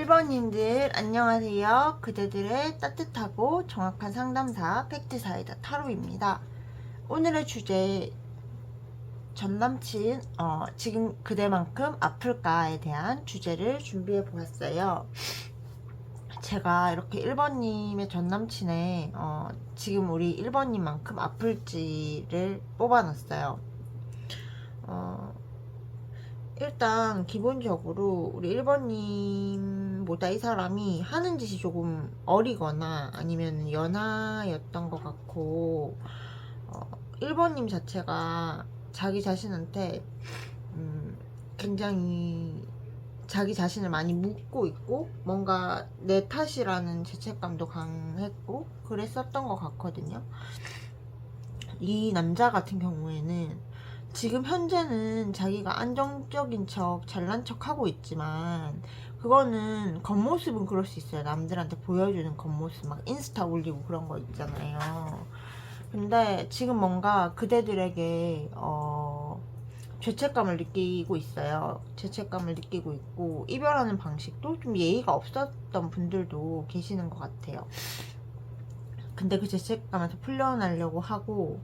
1번님들 안녕하세요. 그대들의 따뜻하고 정확한 상담사 팩트사이다 타로입니다. 오늘의 주제 전남친 지금 그대만큼 아플까에 대한 주제를 준비해 보았어요. 제가 이렇게 1번님의 전남친의 지금 우리 1번님만큼 아플지를 뽑아놨어요. 일단 기본적으로 우리 1번님보다 이 사람이 하는 짓이 조금 어리거나 아니면 연하였던 것 같고 1번님 자체가 자기 자신한테 굉장히 자기 자신을 많이 묻고 있고 뭔가 내 탓이라는 죄책감도 강했고 그랬었던 것 같거든요. 이 남자 같은 경우에는 지금 현재는 자기가 안정적인 척 잘난 척 하고 있지만 그거는 겉모습은 그럴 수 있어요. 남들한테 보여주는 겉모습 막 인스타 올리고 그런 거 있잖아요. 근데 지금 뭔가 그대들에게 죄책감을 느끼고 있어요. 죄책감을 느끼고 있고 이별하는 방식도 좀 예의가 없었던 분들도 계시는 것 같아요. 근데 그 죄책감에서 풀려나려고 하고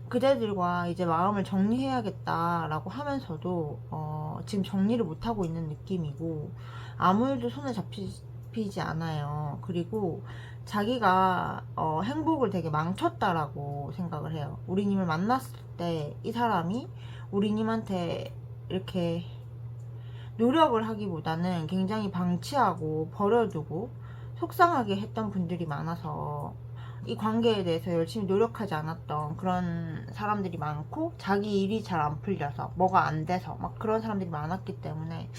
그대들과 이제 마음을 정리해야겠다라고 하면서도 지금 정리를 못하고 있는 느낌이고 아무 일도 손에 잡히지 않아요. 그리고 자기가 행복을 되게 망쳤다라고 생각을 해요. 우리님을 만났을 때 이 사람이 우리님한테 이렇게 노력을 하기보다는 굉장히 방치하고 버려두고 속상하게 했던 분들이 많아서 이 관계에 대해서 열심히 노력하지 않았던 그런 사람들이 많고 자기 일이 잘 안 풀려서 뭐가 안 돼서 막 그런 사람들이 많았기 때문에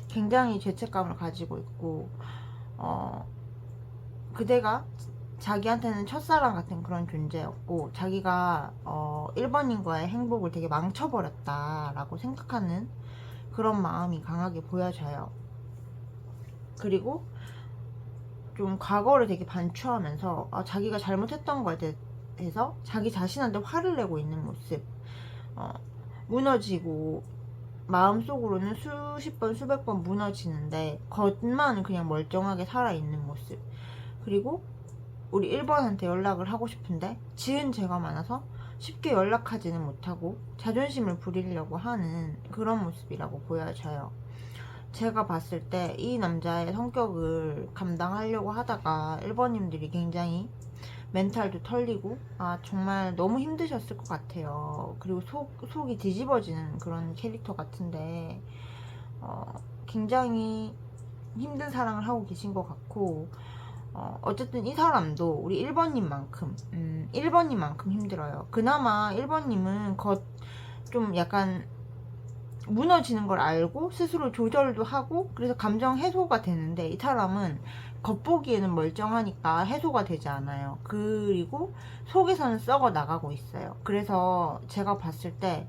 굉장히 죄책감을 가지고 있고 그대가 자기한테는 첫사랑 같은 그런 존재였고 자기가 1번인과의 행복을 되게 망쳐버렸다라고 생각하는 그런 마음이 강하게 보여져요. 그리고 좀 과거를 되게 반추하면서 자기가 잘못했던 거에 대해서 자기 자신한테 화를 내고 있는 모습, 무너지고 마음속으로는 수십 번 수백 번 무너지는데 겉만 그냥 멀쩡하게 살아있는 모습. 그리고 우리 1번한테 연락을 하고 싶은데 지은 죄가 많아서 쉽게 연락하지는 못하고 자존심을 부리려고 하는 그런 모습이라고 보여져요. 제가 봤을 때 이 남자의 성격을 감당하려고 하다가 1번님들이 굉장히 멘탈도 털리고 정말 너무 힘드셨을 것 같아요. 그리고 속이 뒤집어지는 그런 캐릭터 같은데 굉장히 힘든 사랑을 하고 계신 것 같고 어쨌든 이 사람도 우리 1번님만큼 힘들어요. 그나마 1번님은 좀 약간 무너지는 걸 알고 스스로 조절도 하고 그래서 감정 해소가 되는데 이 사람은 겉보기에는 멀쩡하니까 해소가 되지 않아요. 그리고 속에서는 썩어 나가고 있어요. 그래서 제가 봤을 때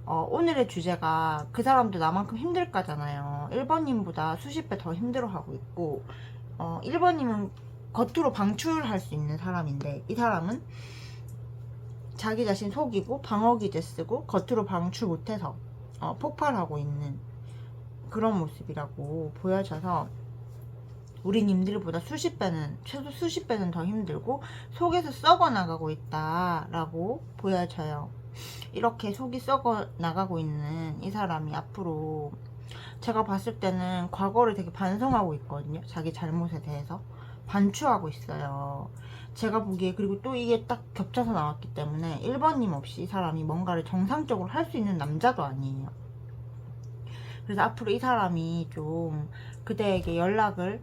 오늘의 주제가 그 사람도 나만큼 힘들까잖아요. 1번님보다 수십 배 더 힘들어하고 있고 1번님은 겉으로 방출할 수 있는 사람인데 이 사람은 자기 자신 속이고 방어기제 쓰고 겉으로 방출 못해서 폭발하고 있는 그런 모습이라고 보여져서 우리 님들보다 최소 수십 배는 더 힘들고 속에서 썩어 나가고 있다라고 보여져요. 이렇게 속이 썩어 나가고 있는 이 사람이 앞으로 제가 봤을 때는 과거를 되게 반성하고 있거든요. 자기 잘못에 대해서 반추하고 있어요. 제가 보기에 그리고 또 이게 딱 겹쳐서 나왔기 때문에 1번님 없이 이 사람이 뭔가를 정상적으로 할 수 있는 남자도 아니에요. 그래서 앞으로 이 사람이 좀 그대에게 연락을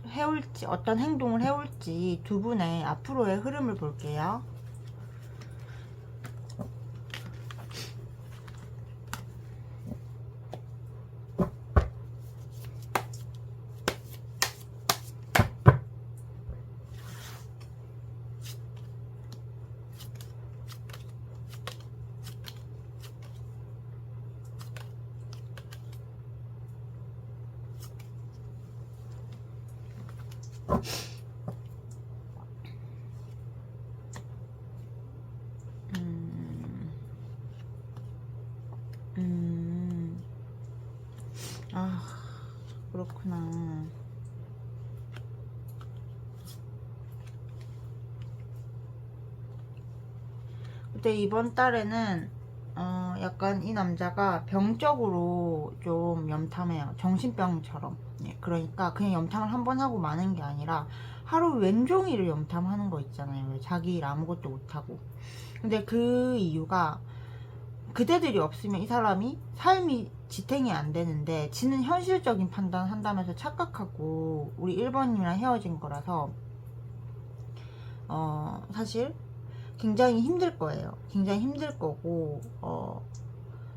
해올지 어떤 행동을 해올지 두 분의 앞으로의 흐름을 볼게요. 그렇구나. 근데 이번 달에는 약간 이 남자가 병적으로 좀 염탐해요. 정신병처럼. 네, 그러니까 그냥 염탐을 한 번 하고 마는 게 아니라 하루 왼종일을 염탐하는 거 있잖아요. 자기 일 아무것도 못하고. 근데 그 이유가 그대들이 없으면 이 사람이 삶이 지탱이 안 되는데 지는 현실적인 판단 한다면서 착각하고 우리 1번님이랑 헤어진 거라서 사실 굉장히 힘들 거예요. 굉장히 힘들 거고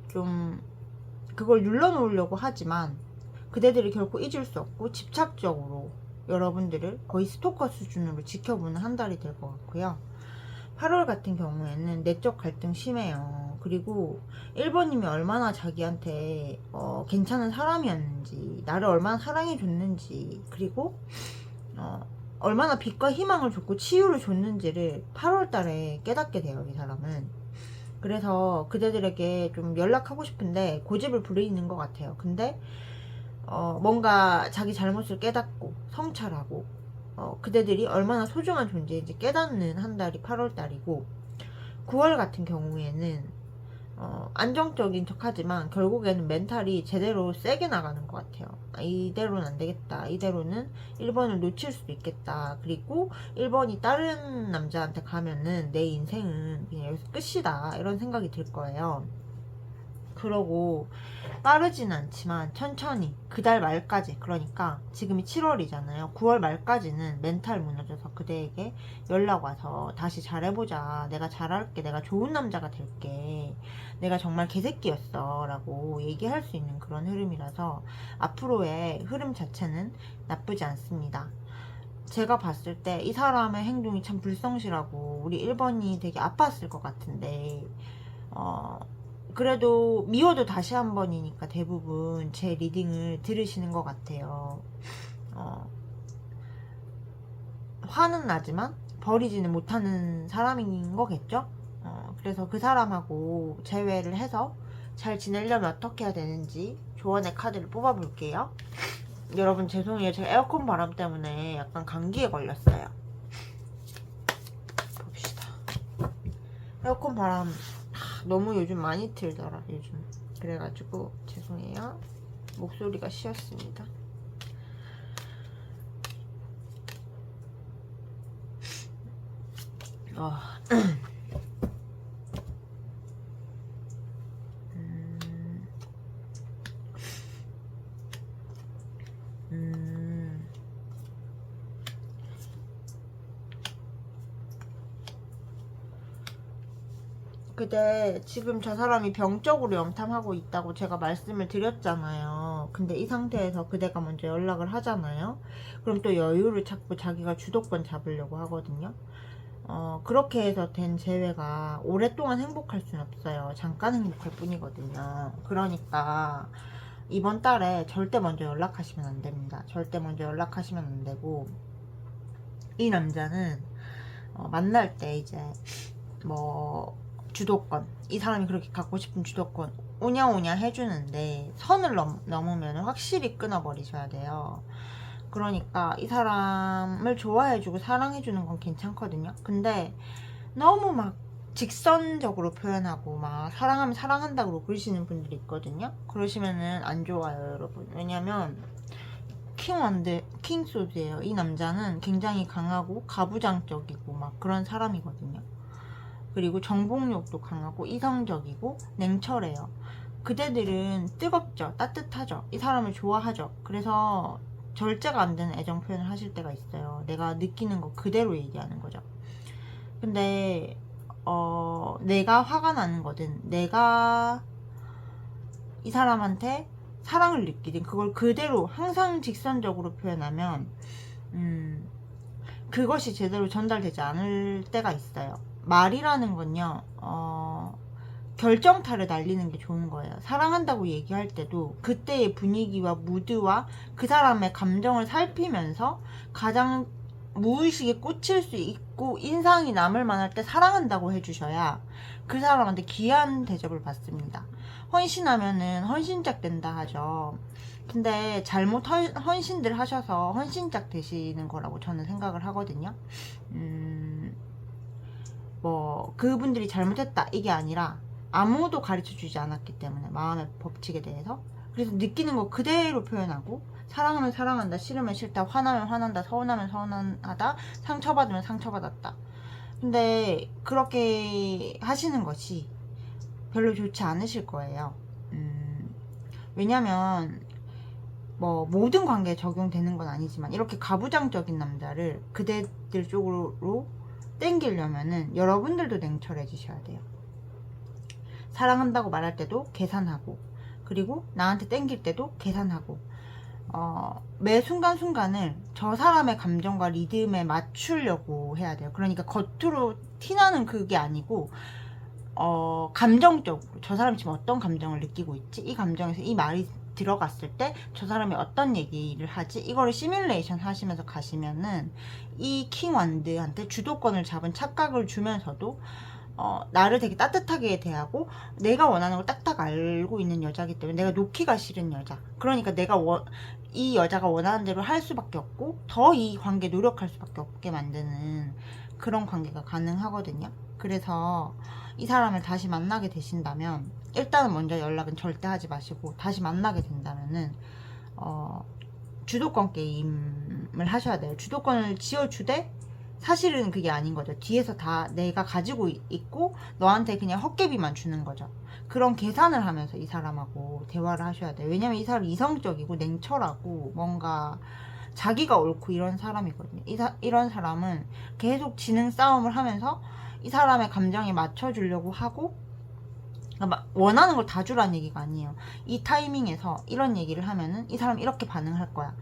좀 그걸 눌러놓으려고 하지만 그대들이 결코 잊을 수 없고 집착적으로 여러분들을 거의 스토커 수준으로 지켜보는 한 달이 될 것 같고요. 8월 같은 경우에는 내적 갈등 심해요. 그리고 1번님이 얼마나 자기한테 괜찮은 사람이었는지, 나를 얼마나 사랑해줬는지, 그리고 얼마나 빛과 희망을 줬고 치유를 줬는지를 8월 달에 깨닫게 돼요, 이 사람은. 그래서 그대들에게 좀 연락하고 싶은데 고집을 부리는 것 같아요. 근데 뭔가 자기 잘못을 깨닫고 성찰하고 그대들이 얼마나 소중한 존재인지 깨닫는 한 달이 8월 달이고, 9월 같은 경우에는 안정적인 척하지만 결국에는 멘탈이 제대로 세게 나가는 것 같아요. 이대로는 안 되겠다. 이대로는 1번을 놓칠 수도 있겠다. 그리고 1번이 다른 남자한테 가면은 내 인생은 그냥 여기서 끝이다. 이런 생각이 들 거예요. 그러고 빠르진 않지만 천천히 그달 말까지, 그러니까 지금이 7월이잖아요. 9월 말까지는 멘탈 무너져서 그대에게 연락 와서 다시 잘해보자, 내가 잘할게, 내가 좋은 남자가 될게, 내가 정말 개새끼였어 라고 얘기할 수 있는 그런 흐름이라서 앞으로의 흐름 자체는 나쁘지 않습니다. 제가 봤을 때 이 사람의 행동이 참 불성실하고 우리 1번이 되게 아팠을 것 같은데 그래도 미워도 다시 한 번이니까 대부분 제 리딩을 들으시는 것 같아요. 화는 나지만 버리지는 못하는 사람인 거겠죠? 그래서 그 사람하고 재회를 해서 잘 지내려면 어떻게 해야 되는지 조언의 카드를 뽑아볼게요. 여러분 죄송해요. 제가 에어컨 바람 때문에 약간 감기에 걸렸어요. 봅시다. 에어컨 바람 너무 요즘 많이 틀더라 요즘. 그래가지고 죄송해요. 목소리가 쉬었습니다. 근데 지금 저 사람이 병적으로 염탐하고 있다고 제가 말씀을 드렸잖아요. 근데 이 상태에서 그대가 먼저 연락을 하잖아요. 그럼 또 여유를 찾고 자기가 주도권 잡으려고 하거든요. 그렇게 해서 된 재회가 오랫동안 행복할 순 없어요. 잠깐 행복할 뿐이거든요. 그러니까 이번 달에 절대 먼저 연락하시면 안 됩니다. 절대 먼저 연락하시면 안 되고, 이 남자는 만날 때 이제 뭐 주도권, 이 사람이 그렇게 갖고 싶은 주도권 오냐오냐 해주는데 선을 넘으면 확실히 끊어버리셔야 돼요. 그러니까 이 사람을 좋아해주고 사랑해주는 건 괜찮거든요. 근데 너무 막 직선적으로 표현하고 막 사랑하면 사랑한다고 그러시는 분들이 있거든요. 그러시면은 안 좋아요, 여러분. 왜냐면 킹소드예요. 이 남자는 굉장히 강하고 가부장적이고 막 그런 사람이거든요. 그리고 정복력도 강하고 이성적이고 냉철해요. 그대들은 뜨겁죠. 따뜻하죠. 이 사람을 좋아하죠. 그래서 절제가 안 되는 애정 표현을 하실 때가 있어요. 내가 느끼는 거 그대로 얘기하는 거죠. 근데 내가 화가 나는 거든, 내가 이 사람한테 사랑을 느끼든 그걸 그대로 항상 직선적으로 표현하면 그것이 제대로 전달되지 않을 때가 있어요. 말이라는 건요, 결정타를 날리는 게 좋은 거예요. 사랑한다고 얘기할 때도 그때의 분위기와 무드와 그 사람의 감정을 살피면서 가장 무의식에 꽂힐 수 있고 인상이 남을 만할 때 사랑한다고 해주셔야 그 사람한테 귀한 대접을 받습니다. 헌신하면은 헌신짝 된다 하죠. 근데 잘못 헌신들 하셔서 헌신짝 되시는 거라고 저는 생각을 하거든요. 뭐 그분들이 잘못했다 이게 아니라 아무도 가르쳐 주지 않았기 때문에 마음의 법칙에 대해서. 그래서 느끼는 거 그대로 표현하고, 사랑하면 사랑한다, 싫으면 싫다, 화나면 화난다, 서운하면 서운하다, 상처받으면 상처받았다. 근데 그렇게 하시는 것이 별로 좋지 않으실 거예요. 왜냐면 뭐 모든 관계에 적용되는 건 아니지만, 이렇게 가부장적인 남자를 그대들 쪽으로 땡기려면은 여러분들도 냉철해지셔야 돼요. 사랑한다고 말할 때도 계산하고, 그리고 나한테 땡길 때도 계산하고, 매 순간순간을 저 사람의 감정과 리듬에 맞추려고 해야 돼요. 그러니까 겉으로 티나는 그게 아니고, 감정적으로 저 사람이 지금 어떤 감정을 느끼고 있지, 이 감정에서 이 말이 들어갔을 때 저 사람이 어떤 얘기를 하지, 이거를 시뮬레이션 하시면서 가시면은 이 킹완드한테 주도권을 잡은 착각을 주면서도 나를 되게 따뜻하게 대하고, 내가 원하는 걸 딱딱 알고 있는 여자기 때문에 내가 놓기가 싫은 여자, 그러니까 이 여자가 원하는 대로 할 수밖에 없고 더 이 관계 노력할 수밖에 없게 만드는 그런 관계가 가능하거든요. 그래서 이 사람을 다시 만나게 되신다면 일단은 먼저 연락은 절대 하지 마시고, 다시 만나게 된다면은 주도권 게임을 하셔야 돼요. 주도권을 지어주되 사실은 그게 아닌 거죠. 뒤에서 다 내가 가지고 있고 너한테 그냥 헛개비만 주는 거죠. 그런 계산을 하면서 이 사람하고 대화를 하셔야 돼요. 왜냐면 이 사람이 이성적이고 냉철하고 뭔가 자기가 옳고 이런 사람이거든요. 이런 사람은 계속 지능 싸움을 하면서 이 사람의 감정에 맞춰주려고 하고, 그러니까 원하는 걸 다 주라는 얘기가 아니에요. 이 타이밍에서 이런 얘기를 하면은 이 사람 이렇게 반응할 거야.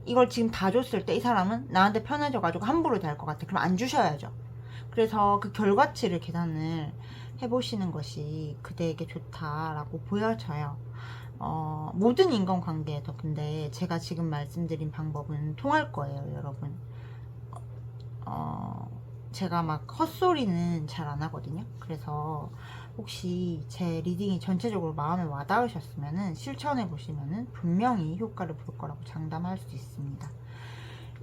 이걸 지금 다 줬을 때 이 사람은 나한테 편해져가지고 함부로 대할 것 같아. 그럼 안 주셔야죠. 그래서 그 결과치를 계산을 해보시는 것이 그대에게 좋다라고 보여져요. 모든 인간관계에서 근데 제가 지금 말씀드린 방법은 통할 거예요, 여러분. 제가 막 헛소리는 잘 안 하거든요. 그래서 혹시 제 리딩이 전체적으로 마음에 와닿으셨으면 실천해 보시면 분명히 효과를 볼 거라고 장담할 수 있습니다.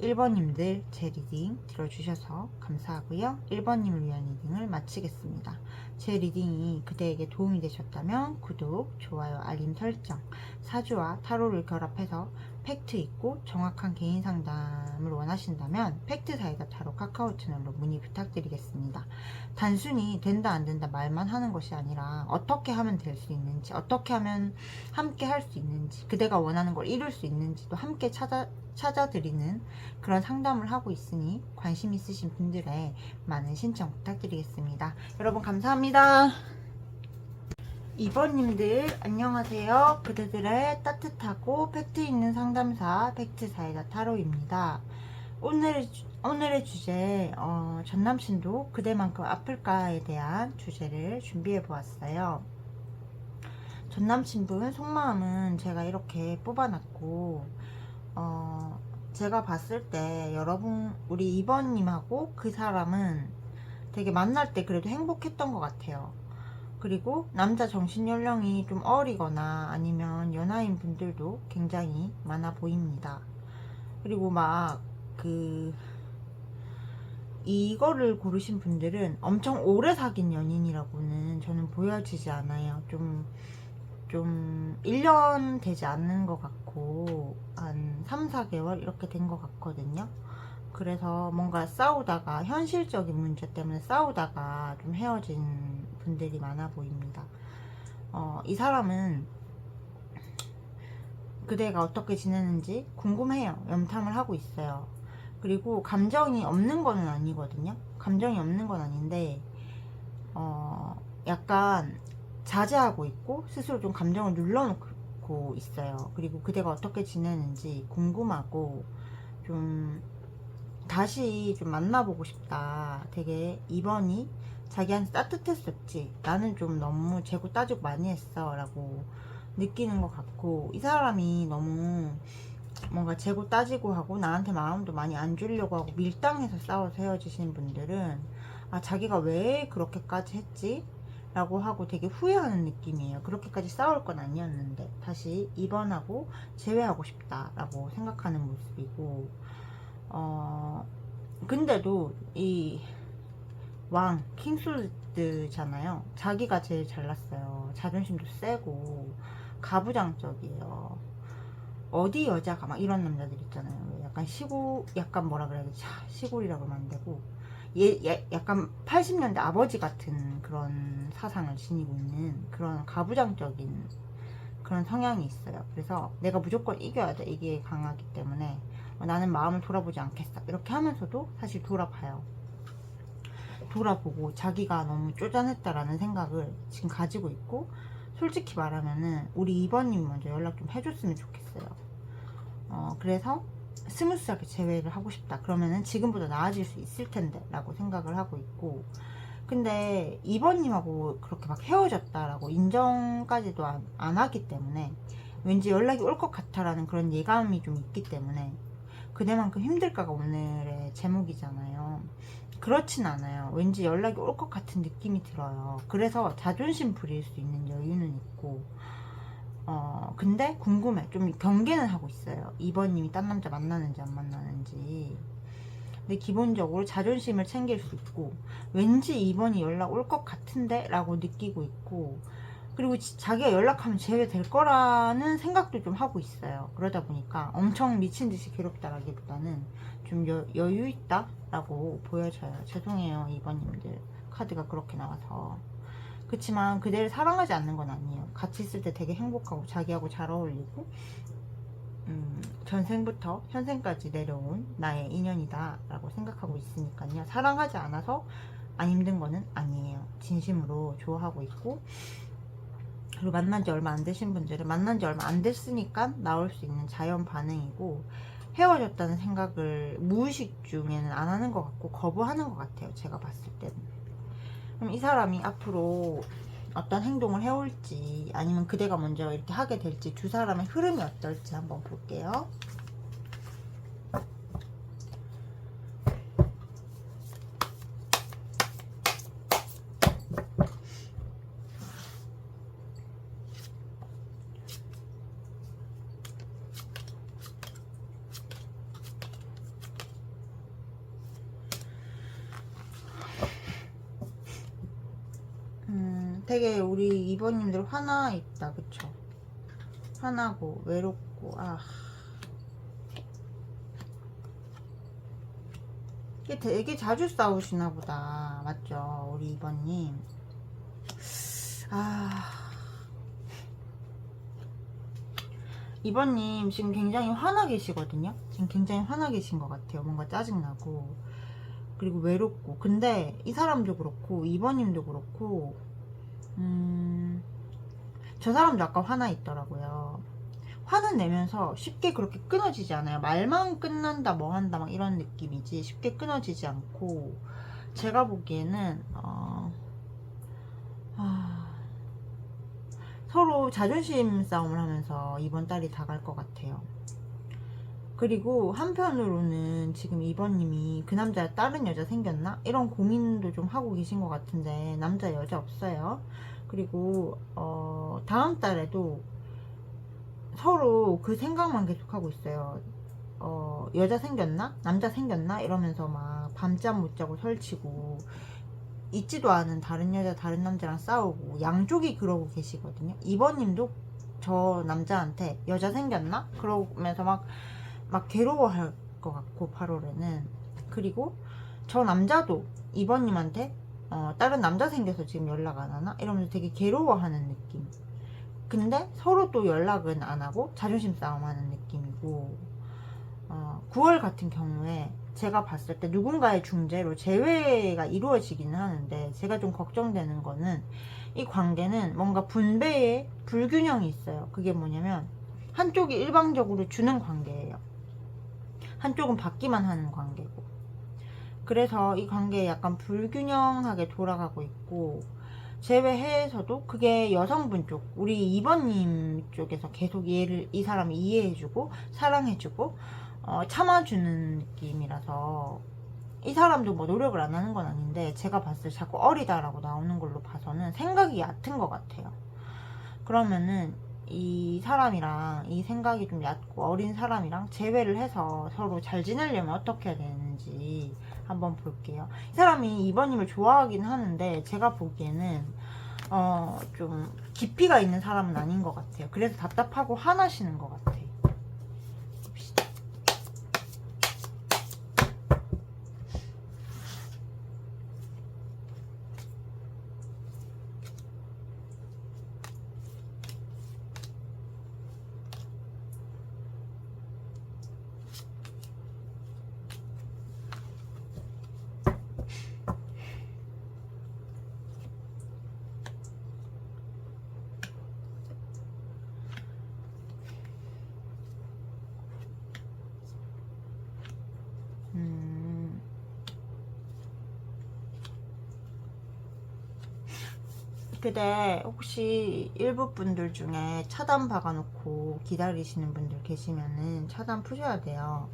1번님들 제 리딩 들어주셔서 감사하고요. 1번님을 위한 리딩을 마치겠습니다. 제 리딩이 그대에게 도움이 되셨다면 구독, 좋아요, 알림 설정, 사주와 타로를 결합해서 팩트 있고 정확한 개인 상담을 원하신다면 팩트사이다 타로 카카오 채널로 문의 부탁드리겠습니다. 단순히 된다 안 된다 말만 하는 것이 아니라 어떻게 하면 될 수 있는지, 어떻게 하면 함께 할 수 있는지, 그대가 원하는 걸 이룰 수 있는지도 함께 찾아드리는 그런 상담을 하고 있으니 관심 있으신 분들의 많은 신청 부탁드리겠습니다. 여러분 감사합니다. 2번님들 안녕하세요. 그대들의 따뜻하고 팩트 있는 상담사 팩트사이다 타로입니다. 오늘의 주제, 전남친도 그대만큼 아플까에 대한 주제를 준비해 보았어요. 전남친분 속마음은 제가 이렇게 뽑아놨고, 제가 봤을 때 여러분, 우리 2번님하고 그 사람은 되게 만날 때 그래도 행복했던 것 같아요. 그리고 남자 정신연령이 좀 어리거나 아니면 연하인 분들도 굉장히 많아 보입니다. 그리고 막 이거를 고르신 분들은 엄청 오래 사귄 연인이라고는 저는 보여지지 않아요. 좀 1년 되지 않는 것 같고 한 3, 4개월 이렇게 된 것 같거든요. 그래서 뭔가 싸우다가 현실적인 문제 때문에 싸우다가 좀 헤어진 분들이 많아 보입니다. 이 사람은 그대가 어떻게 지내는지 궁금해요. 염탐을 하고 있어요. 그리고 감정이 없는 거는 아니거든요. 감정이 없는 건 아닌데 약간 자제하고 있고 스스로 좀 감정을 눌러놓고 있어요. 그리고 그대가 어떻게 지내는지 궁금하고 좀 다시 좀 만나보고 싶다. 되게 2번이 자기한테 따뜻했었지, 나는 좀 너무 재고 따지고 많이 했어 라고 느끼는 것 같고, 이 사람이 너무 뭔가 재고 따지고 하고 나한테 마음도 많이 안 주려고 하고 밀당해서 싸워서 헤어지시는 분들은 자기가 왜 그렇게까지 했지? 라고 하고 되게 후회하는 느낌이에요. 그렇게까지 싸울 건 아니었는데 다시 2번하고 재회하고 싶다 라고 생각하는 모습이고, 근데도 이 왕, 킹소드잖아요. 자기가 제일 잘났어요. 자존심도 세고 가부장적이에요. 어디 여자가 막 이런 남자들 있잖아요. 약간 시골, 약간 뭐라 그래야 되지? 시골이라고 하면 안 되고 약간 80년대 아버지 같은 그런 사상을 지니고 있는 그런 가부장적인 그런 성향이 있어요. 그래서 내가 무조건 이겨야 돼. 이게 강하기 때문에 나는 마음을 돌아보지 않겠어. 이렇게 하면서도 사실 돌아봐요. 돌아보고 자기가 너무 쪼잔했다라는 생각을 지금 가지고 있고, 솔직히 말하면은 우리 2번님 먼저 연락 좀 해줬으면 좋겠어요. 그래서 스무스하게 재회를 하고 싶다. 그러면은 지금보다 나아질 수 있을 텐데 라고 생각을 하고 있고, 근데 2번님하고 그렇게 막 헤어졌다라고 인정까지도 안 하기 때문에 왠지 연락이 올 것 같아라는 그런 예감이 좀 있기 때문에, 그대만큼 힘들까가 오늘의 제목이잖아요. 그렇진 않아요. 왠지 연락이 올 것 같은 느낌이 들어요. 그래서 자존심 부릴 수 있는 여유는 있고, 근데 궁금해. 좀 경계는 하고 있어요. 2번님이 딴 남자 만나는지 안 만나는지. 근데 기본적으로 자존심을 챙길 수 있고, 왠지 2번이 연락 올 것 같은데 라고 느끼고 있고, 그리고 자기가 연락하면 제외될 거라는 생각도 좀 하고 있어요. 그러다 보니까 엄청 미친 듯이 괴롭다라기보다는 좀 여유 있다 라고 보여져요. 죄송해요, 2번님들. 카드가 그렇게 나와서. 그렇지만 그대를 사랑하지 않는 건 아니에요. 같이 있을 때 되게 행복하고 자기하고 잘 어울리고, 전생부터 현생까지 내려온 나의 인연이다 라고 생각하고 있으니까요. 사랑하지 않아서 안 힘든 거는 아니에요. 진심으로 좋아하고 있고, 그리고 만난 지 얼마 안 되신 분들은 만난 지 얼마 안 됐으니까 나올 수 있는 자연 반응이고, 헤어졌다는 생각을 무의식 중에는 안 하는 것 같고 거부하는 것 같아요. 제가 봤을 때는. 그럼 이 사람이 앞으로 어떤 행동을 해올지, 아니면 그대가 먼저 이렇게 하게 될지, 두 사람의 흐름이 어떨지 한번 볼게요. 되게 우리 2번님들 화나 있다, 그쵸? 화나고 외롭고, 이게 되게 자주 싸우시나 보다. 맞죠? 우리 2번님. 2번님 지금 굉장히 화나 계시거든요. 지금 굉장히 화나 계신 것 같아요. 뭔가 짜증나고, 그리고 외롭고. 근데 이 사람도 그렇고 2번님도 그렇고, 저 사람도 아까 화나 있더라고요. 화는 내면서 쉽게 그렇게 끊어지지 않아요. 말만 끝난다, 뭐 한다, 막 이런 느낌이지 쉽게 끊어지지 않고, 제가 보기에는 서로 자존심 싸움을 하면서 이번 달이 다 갈 것 같아요. 그리고 한편으로는 지금 2번님이 그 남자 다른 여자 생겼나? 이런 고민도 좀 하고 계신 것 같은데, 남자 여자 없어요. 그리고 다음 달에도 서로 그 생각만 계속하고 있어요. 여자 생겼나? 남자 생겼나? 이러면서 막 밤잠 못 자고 설치고, 있지도 않은 다른 여자 다른 남자랑 싸우고, 양쪽이 그러고 계시거든요. 2번님도 저 남자한테 여자 생겼나? 그러면서 막 괴로워할 것 같고, 8월에는. 그리고 저 남자도 2번님한테 다른 남자 생겨서 지금 연락 안 하나? 이러면서 되게 괴로워하는 느낌. 근데 서로 또 연락은 안 하고 자존심 싸움하는 느낌이고, 9월 같은 경우에 제가 봤을 때 누군가의 중재로 재회가 이루어지기는 하는데, 제가 좀 걱정되는 거는 이 관계는 뭔가 분배에 불균형이 있어요. 그게 뭐냐면 한쪽이 일방적으로 주는 관계예요. 한쪽은 받기만 하는 관계고. 그래서 이 관계에 약간 불균형하게 돌아가고 있고, 제외해서도 그게 여성분 쪽, 우리 2번님 쪽에서 계속 이 사람이 이해해주고 사랑해주고 참아주는 느낌이라서, 이 사람도 뭐 노력을 안 하는 건 아닌데, 제가 봤을 때 자꾸 어리다라고 나오는 걸로 봐서는 생각이 얕은 것 같아요. 그러면은 이 사람이랑, 이 생각이 좀 얕고 어린 사람이랑 재회를 해서 서로 잘 지내려면 어떻게 해야 되는지 한번 볼게요. 이 사람이 2번님을 좋아하긴 하는데 제가 보기에는 좀 깊이가 있는 사람은 아닌 것 같아요. 그래서 답답하고 화나시는 것 같아요. 봅시다. 근데 혹시 일부 분들 중에 차단 박아놓고 기다리시는 분들 계시면은 차단 푸셔야 돼요.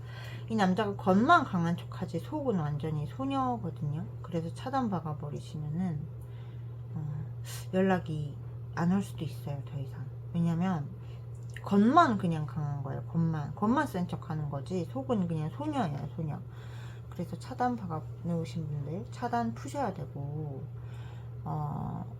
이 남자가 겉만 강한 척하지 속은 완전히 소녀거든요. 그래서 차단 박아버리시면은 연락이 안 올 수도 있어요. 더 이상. 왜냐면 겉만 그냥 강한 거예요. 겉만 센 척하는 거지 속은 그냥 소녀예요. 소녀. 그래서 차단 박아 놓으신 분들 차단 푸셔야 되고,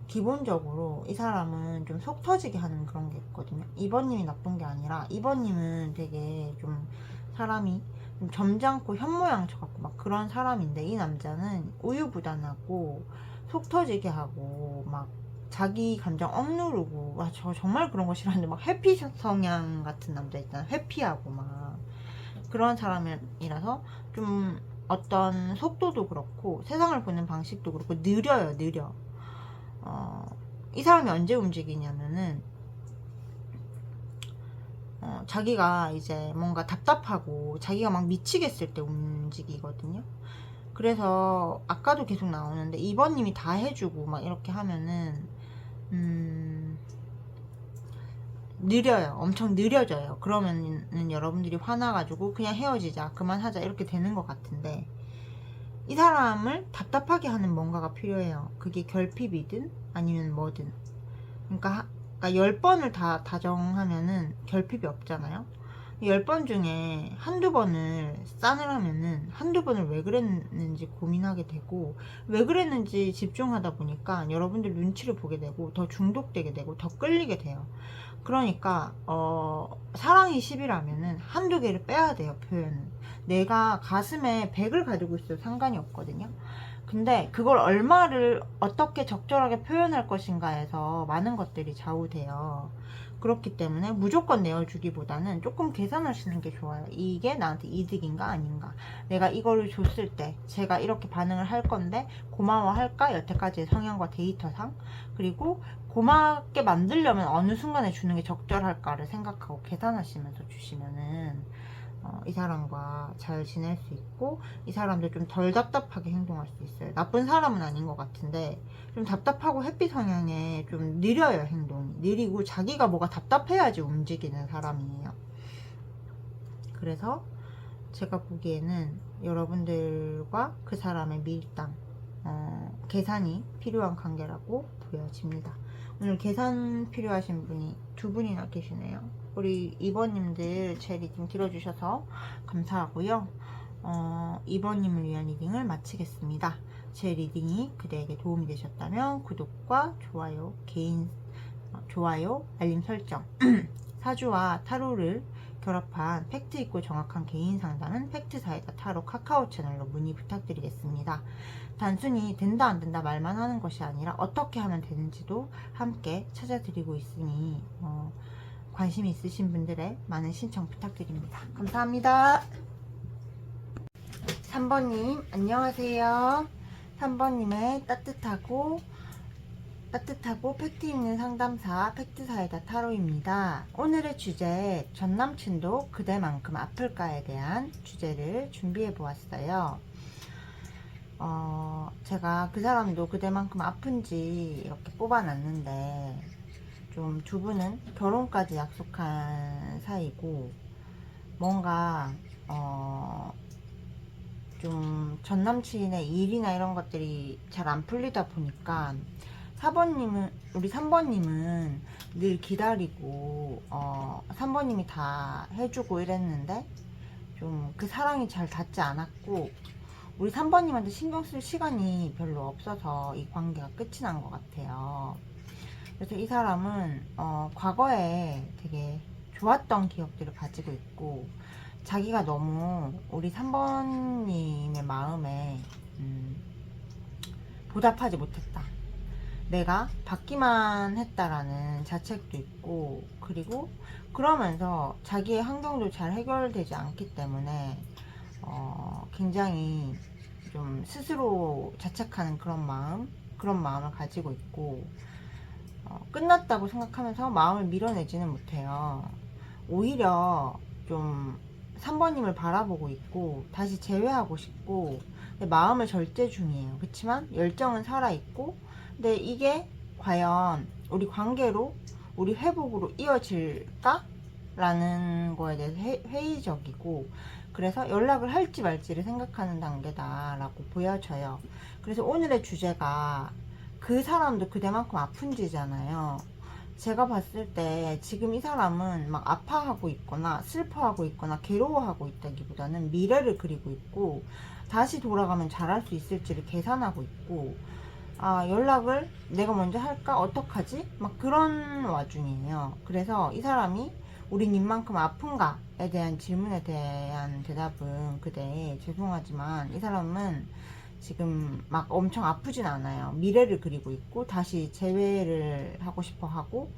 기본적으로 이 사람은 좀 속 터지게 하는 그런 게 있거든요. 2번님이 나쁜 게 아니라 2번님은 되게 좀 사람이 좀 점잖고 현모양처 같고 막 그런 사람인데, 이 남자는 우유부단하고 속 터지게 하고 막 자기 감정 억누르고, 저 정말 그런 거 싫어하는데, 막 회피 성향 같은 남자 있잖아. 회피하고 막 그런 사람이라서 좀 어떤 속도도 그렇고 세상을 보는 방식도 그렇고 느려요. 느려. 이 사람이 언제 움직이냐면은 자기가 이제 뭔가 답답하고 자기가 막 미치겠을 때 움직이거든요. 그래서 아까도 계속 나오는데 2번님이 다 해주고 막 이렇게 하면은 느려요. 엄청 느려져요. 그러면은 여러분들이 화나가지고 그냥 헤어지자, 그만하자 이렇게 되는 것 같은데, 이 사람을 답답하게 하는 뭔가가 필요해요. 그게 결핍이든 아니면 뭐든. 그러니까 10번을 다 다정하면은 결핍이 없잖아요. 10번 중에 한두 번을 싸늘하면은 한두 번을 왜 그랬는지 고민하게 되고, 왜 그랬는지 집중하다 보니까 여러분들 눈치를 보게 되고 더 중독되게 되고 더 끌리게 돼요. 그러니까 사랑이 10이라면은 한두 개를 빼야 돼요. 표현은 내가 가슴에 100을 가지고 있어도 상관이 없거든요. 근데 그걸 얼마를 어떻게 적절하게 표현할 것인가에서 많은 것들이 좌우돼요. 그렇기 때문에 무조건 내어주기보다는 조금 계산하시는 게 좋아요. 이게 나한테 이득인가 아닌가, 내가 이거를 줬을 때 제가 이렇게 반응을 할 건데 고마워할까, 여태까지의 성향과 데이터상. 그리고 고맙게 만들려면 어느 순간에 주는 게 적절할까를 생각하고 계산하시면서 주시면은 이 사람과 잘 지낼 수 있고, 이 사람도 좀 덜 답답하게 행동할 수 있어요. 나쁜 사람은 아닌 것 같은데 좀 답답하고 햇빛 성향에 좀 느려요. 행동이 느리고 자기가 뭐가 답답해야지 움직이는 사람이에요. 그래서 제가 보기에는 여러분들과 그 사람의 밀당, 계산이 필요한 관계라고 보여집니다. 오늘 계산 필요하신 분이 2분이나 계시네요. 우리 2번님들 제 리딩 들어주셔서 감사하고요. 2번님을 위한 리딩을 마치겠습니다. 제 리딩이 그대에게 도움이 되셨다면 구독과 좋아요, 좋아요, 알림 설정, 사주와 타로를 결합한 팩트있고 정확한 개인 상담은 팩트사이다 타로 카카오 채널로 문의 부탁드리겠습니다. 단순히 된다 안 된다 말만 하는 것이 아니라 어떻게 하면 되는지도 함께 찾아드리고 있으니 관심 있으신 분들의 많은 신청 부탁드립니다. 감사합니다. 3번님 안녕하세요. 3번님의 따뜻하고 팩트 있는 상담사 팩트사이다 타로입니다. 오늘의 주제, 전 남친도 그대만큼 아플까에 대한 주제를 준비해 보았어요. 제가 그 사람도 그대만큼 아픈지 이렇게 뽑아놨는데, 좀 2분은 결혼까지 약속한 사이고, 뭔가 좀 전남친의 일이나 이런 것들이 잘 안 풀리다 보니까 우리 3번님은 늘 기다리고 3번님이 다 해주고 이랬는데 좀 그 사랑이 잘 닿지 않았고, 우리 3번님한테 신경 쓸 시간이 별로 없어서 이 관계가 끝이 난 것 같아요. 그래서 이 사람은 과거에 되게 좋았던 기억들을 가지고 있고, 자기가 너무 우리 3번님의 마음에 보답하지 못했다, 내가 받기만 했다라는 자책도 있고, 그리고 그러면서 자기의 환경도 잘 해결되지 않기 때문에 굉장히 좀 스스로 자책하는 그런 마음을 가지고 있고, 끝났다고 생각하면서 마음을 밀어내지는 못해요. 오히려 좀 3번님을 바라보고 있고 다시 재회하고 싶고, 마음을 절제 중이에요. 그렇지만 열정은 살아있고, 근데 이게 과연 우리 관계로, 우리 회복으로 이어질까? 라는 거에 대해서 회의적이고, 그래서 연락을 할지 말지를 생각하는 단계다라고 보여져요. 그래서 오늘의 주제가 그 사람도 그대만큼 아픈지잖아요. 제가 봤을 때 지금 이 사람은 막 아파하고 있거나 슬퍼하고 있거나 괴로워하고 있다기보다는 미래를 그리고 있고, 다시 돌아가면 잘할 수 있을지를 계산하고 있고, 연락을 내가 먼저 할까? 어떡하지? 막 그런 와중이에요. 그래서 이 사람이 우린 님만큼 아픈가에 대한 질문에 대한 대답은 그대 죄송하지만 이 사람은 지금 막 엄청 아프진 않아요. 미래를 그리고 있고 다시 재회를 하고 싶어 하고,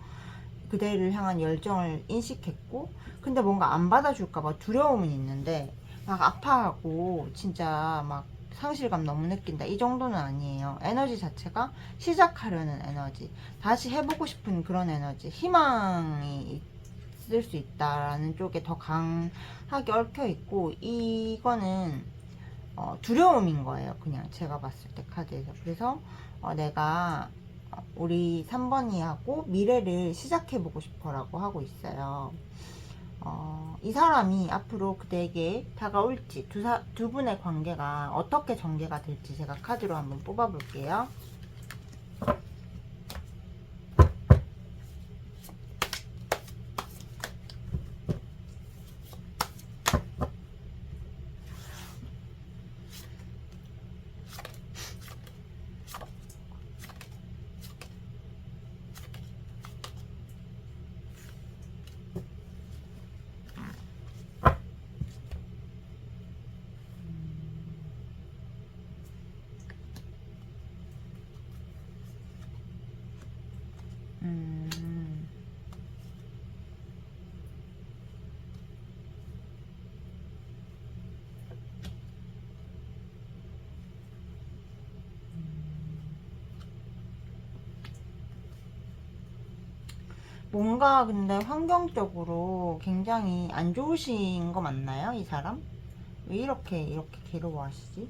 그대를 향한 열정을 인식했고, 근데 뭔가 안 받아줄까봐 두려움은 있는데, 막 아파하고 진짜 막 상실감 너무 느낀다 이 정도는 아니에요. 에너지 자체가 시작하려는 에너지, 다시 해보고 싶은 그런 에너지, 희망이 있을 수 있다라는 쪽에 더 강하게 얽혀 있고, 이거는 두려움인 거예요. 그냥 제가 봤을 때 카드에서. 그래서 내가 우리 3번이하고 미래를 시작해보고 싶어라고 하고 있어요. 이 사람이 앞으로 그대에게 다가올지, 두 분의 관계가 어떻게 전개가 될지 제가 카드로 한번 뽑아볼게요. 음, 뭔가 근데 환경적으로 굉장히 안 좋으신 거 맞나요? 이 사람? 왜 이렇게 괴로워하시지?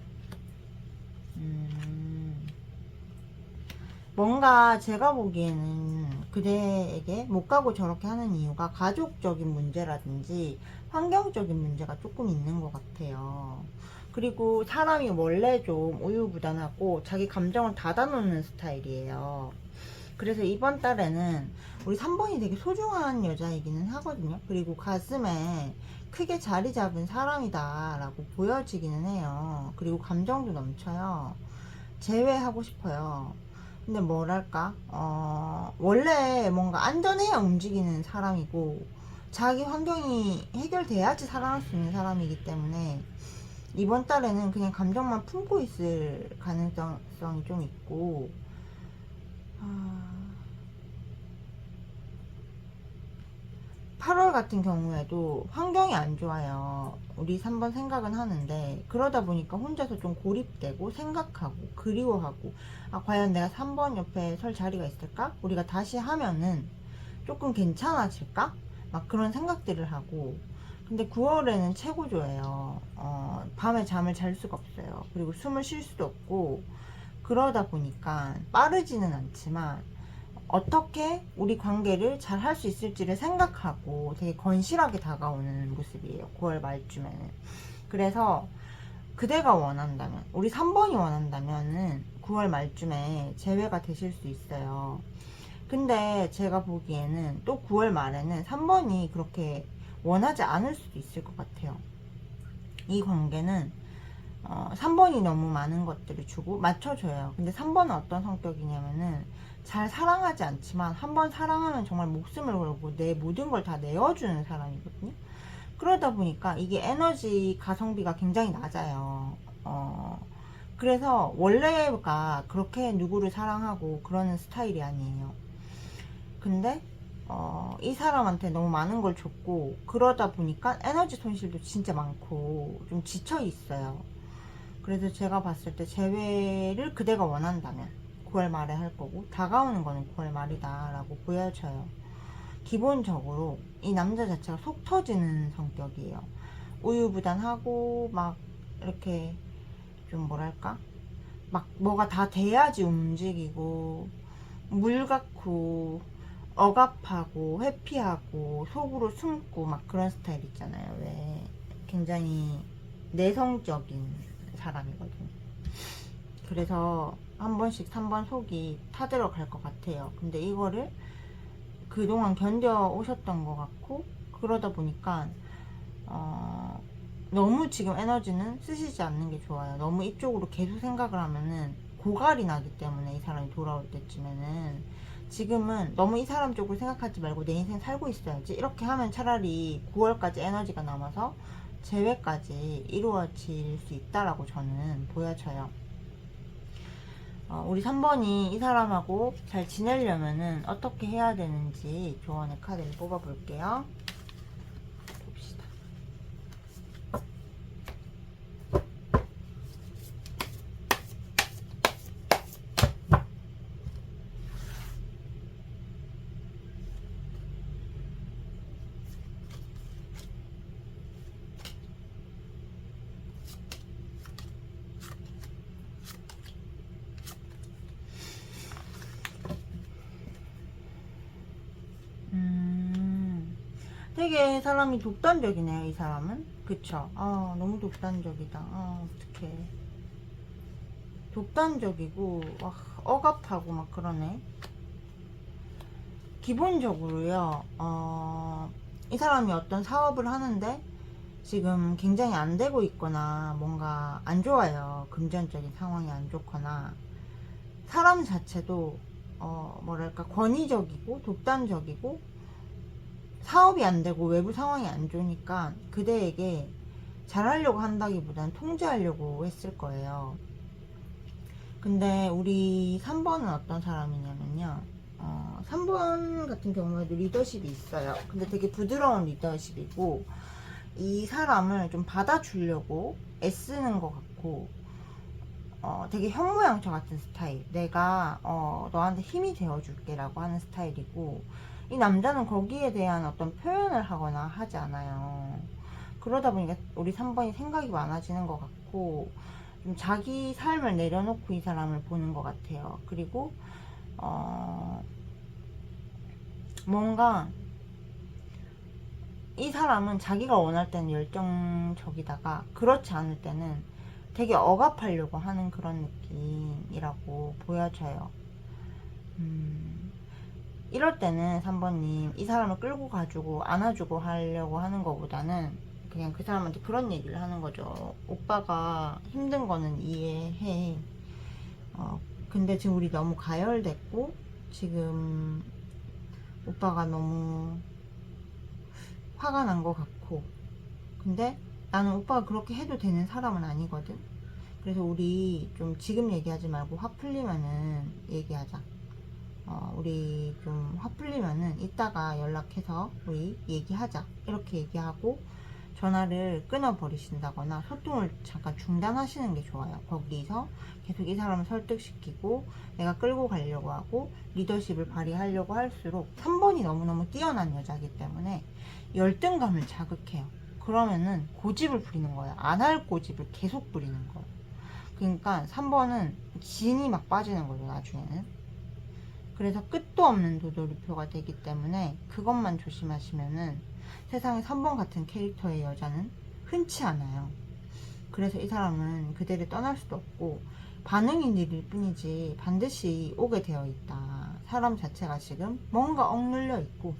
뭔가 제가 보기에는 그대에게 못 가고 저렇게 하는 이유가 가족적인 문제라든지 환경적인 문제가 조금 있는 것 같아요. 그리고 사람이 원래 좀 우유부단하고 자기 감정을 닫아놓는 스타일이에요. 그래서 이번 달에는 우리 3번이 되게 소중한 여자이기는 하거든요. 그리고 가슴에 크게 자리 잡은 사람이다 라고 보여지기는 해요. 그리고 감정도 넘쳐요. 제외하고 싶어요. 근데 뭐랄까, 원래 뭔가 안전해야 움직이는 사람이고, 자기 환경이 해결돼야지 살아날 수 있는 사람이기 때문에, 이번 달에는 그냥 감정만 품고 있을 가능성이 좀 있고, 8월 같은 경우에도 환경이 안 좋아요. 우리 3번 생각은 하는데, 그러다 보니까 혼자서 좀 고립되고 생각하고 그리워하고, 과연 내가 3번 옆에 설 자리가 있을까? 우리가 다시 하면은 조금 괜찮아질까? 막 그런 생각들을 하고. 근데 9월에는 최고조예요. 밤에 잠을 잘 수가 없어요. 그리고 숨을 쉴 수도 없고, 그러다 보니까 빠르지는 않지만 어떻게 우리 관계를 잘 할 수 있을지를 생각하고 되게 건실하게 다가오는 모습이에요. 9월 말쯤에는. 그래서 그대가 원한다면, 우리 3번이 원한다면은 9월 말쯤에 재회가 되실 수 있어요. 근데 제가 보기에는 또 9월 말에는 3번이 그렇게 원하지 않을 수도 있을 것 같아요. 이 관계는 3번이 너무 많은 것들을 주고 맞춰줘요. 근데 3번은 어떤 성격이냐면은 잘 사랑하지 않지만 한 번 사랑하면 정말 목숨을 걸고 내 모든 걸 다 내어주는 사람이거든요. 그러다 보니까 이게 에너지 가성비가 굉장히 낮아요. 그래서 원래가 그렇게 누구를 사랑하고 그러는 스타일이 아니에요. 근데 이 사람한테 너무 많은 걸 줬고 그러다 보니까 에너지 손실도 진짜 많고 좀 지쳐 있어요. 그래서 제가 봤을 때 재회를 그대가 원한다면 9월 말에 할 거고 다가오는 거는 9월 말이다 라고 보여져요. 기본적으로 이 남자 자체가 속 터지는 성격이에요. 우유부단하고 막 이렇게 좀 뭐랄까 막 뭐가 다 돼야지 움직이고 물 같고 억압하고 회피하고 속으로 숨고 막 그런 스타일 있잖아요. 왜 굉장히 내성적인 사람이거든요. 그래서 한 번씩 3번 속이 타들어갈 것 같아요. 근데 이거를 그동안 견뎌 오셨던 것 같고 그러다 보니까 너무 지금 에너지는 쓰시지 않는 게 좋아요. 너무 이쪽으로 계속 생각을 하면은 고갈이 나기 때문에 이 사람이 돌아올 때쯤에는 지금은 너무 이 사람 쪽으로 생각하지 말고 내 인생 살고 있어야지 이렇게 하면 차라리 9월까지 에너지가 남아서 재회까지 이루어질 수 있다라고 저는 보여져요. 우리 3번이 이 사람하고 잘 지내려면은 어떻게 해야 되는지 조언의 카드를 뽑아 볼게요. 봅시다. 되게 사람이 독단적이네요, 이 사람은. 그쵸? 너무 독단적이다. 어떡해. 독단적이고, 와, 억압하고 막 그러네. 기본적으로요, 이 사람이 어떤 사업을 하는데, 지금 굉장히 안 되고 있거나, 뭔가 안 좋아요. 금전적인 상황이 안 좋거나, 사람 자체도, 뭐랄까, 권위적이고, 독단적이고, 사업이 안 되고 외부 상황이 안 좋으니까 그대에게 잘하려고 한다기보다는 통제하려고 했을 거예요. 근데 우리 3번은 어떤 사람이냐면요. 3번 같은 경우에도 리더십이 있어요. 근데 되게 부드러운 리더십이고 이 사람을 좀 받아주려고 애쓰는 것 같고 되게 현모양처 같은 스타일. 내가 너한테 힘이 되어줄게 라고 하는 스타일이고 이 남자는 거기에 대한 어떤 표현을 하거나 하지 않아요. 그러다 보니까 우리 3번이 생각이 많아지는 것 같고 좀 자기 삶을 내려놓고 이 사람을 보는 것 같아요. 그리고 뭔가 이 사람은 자기가 원할 때는 열정적이다가 그렇지 않을 때는 되게 억압하려고 하는 그런 느낌이라고 보여져요. 이럴 때는 3번님 이 사람을 끌고 가지고 안아주고 하려고 하는 것보다는 그냥 그 사람한테 그런 얘기를 하는 거죠. 오빠가 힘든 거는 이해해. 근데 지금 우리 너무 가열됐고 지금 오빠가 너무 화가 난 것 같고 근데 나는 오빠가 그렇게 해도 되는 사람은 아니거든. 그래서 우리 좀 지금 얘기하지 말고 화 풀리면은 얘기하자. 우리 좀 화 풀리면은 이따가 연락해서 우리 얘기하자 이렇게 얘기하고 전화를 끊어버리신다거나 소통을 잠깐 중단하시는 게 좋아요. 거기서 계속 이 사람을 설득시키고 내가 끌고 가려고 하고 리더십을 발휘하려고 할수록 3번이 너무너무 뛰어난 여자이기 때문에 열등감을 자극해요. 그러면은 고집을 부리는 거예요. 안 할 고집을 계속 부리는 거예요. 그러니까 3번은 진이 막 빠지는 거죠, 나중에는. 그래서 끝도 없는 도돌이표가 되기 때문에 그것만 조심하시면은 세상에 3번 같은 캐릭터의 여자는 흔치 않아요. 그래서 이 사람은 그대를 떠날 수도 없고 반응이 느릴 뿐이지 반드시 오게 되어 있다. 사람 자체가 지금 뭔가 억눌려 있고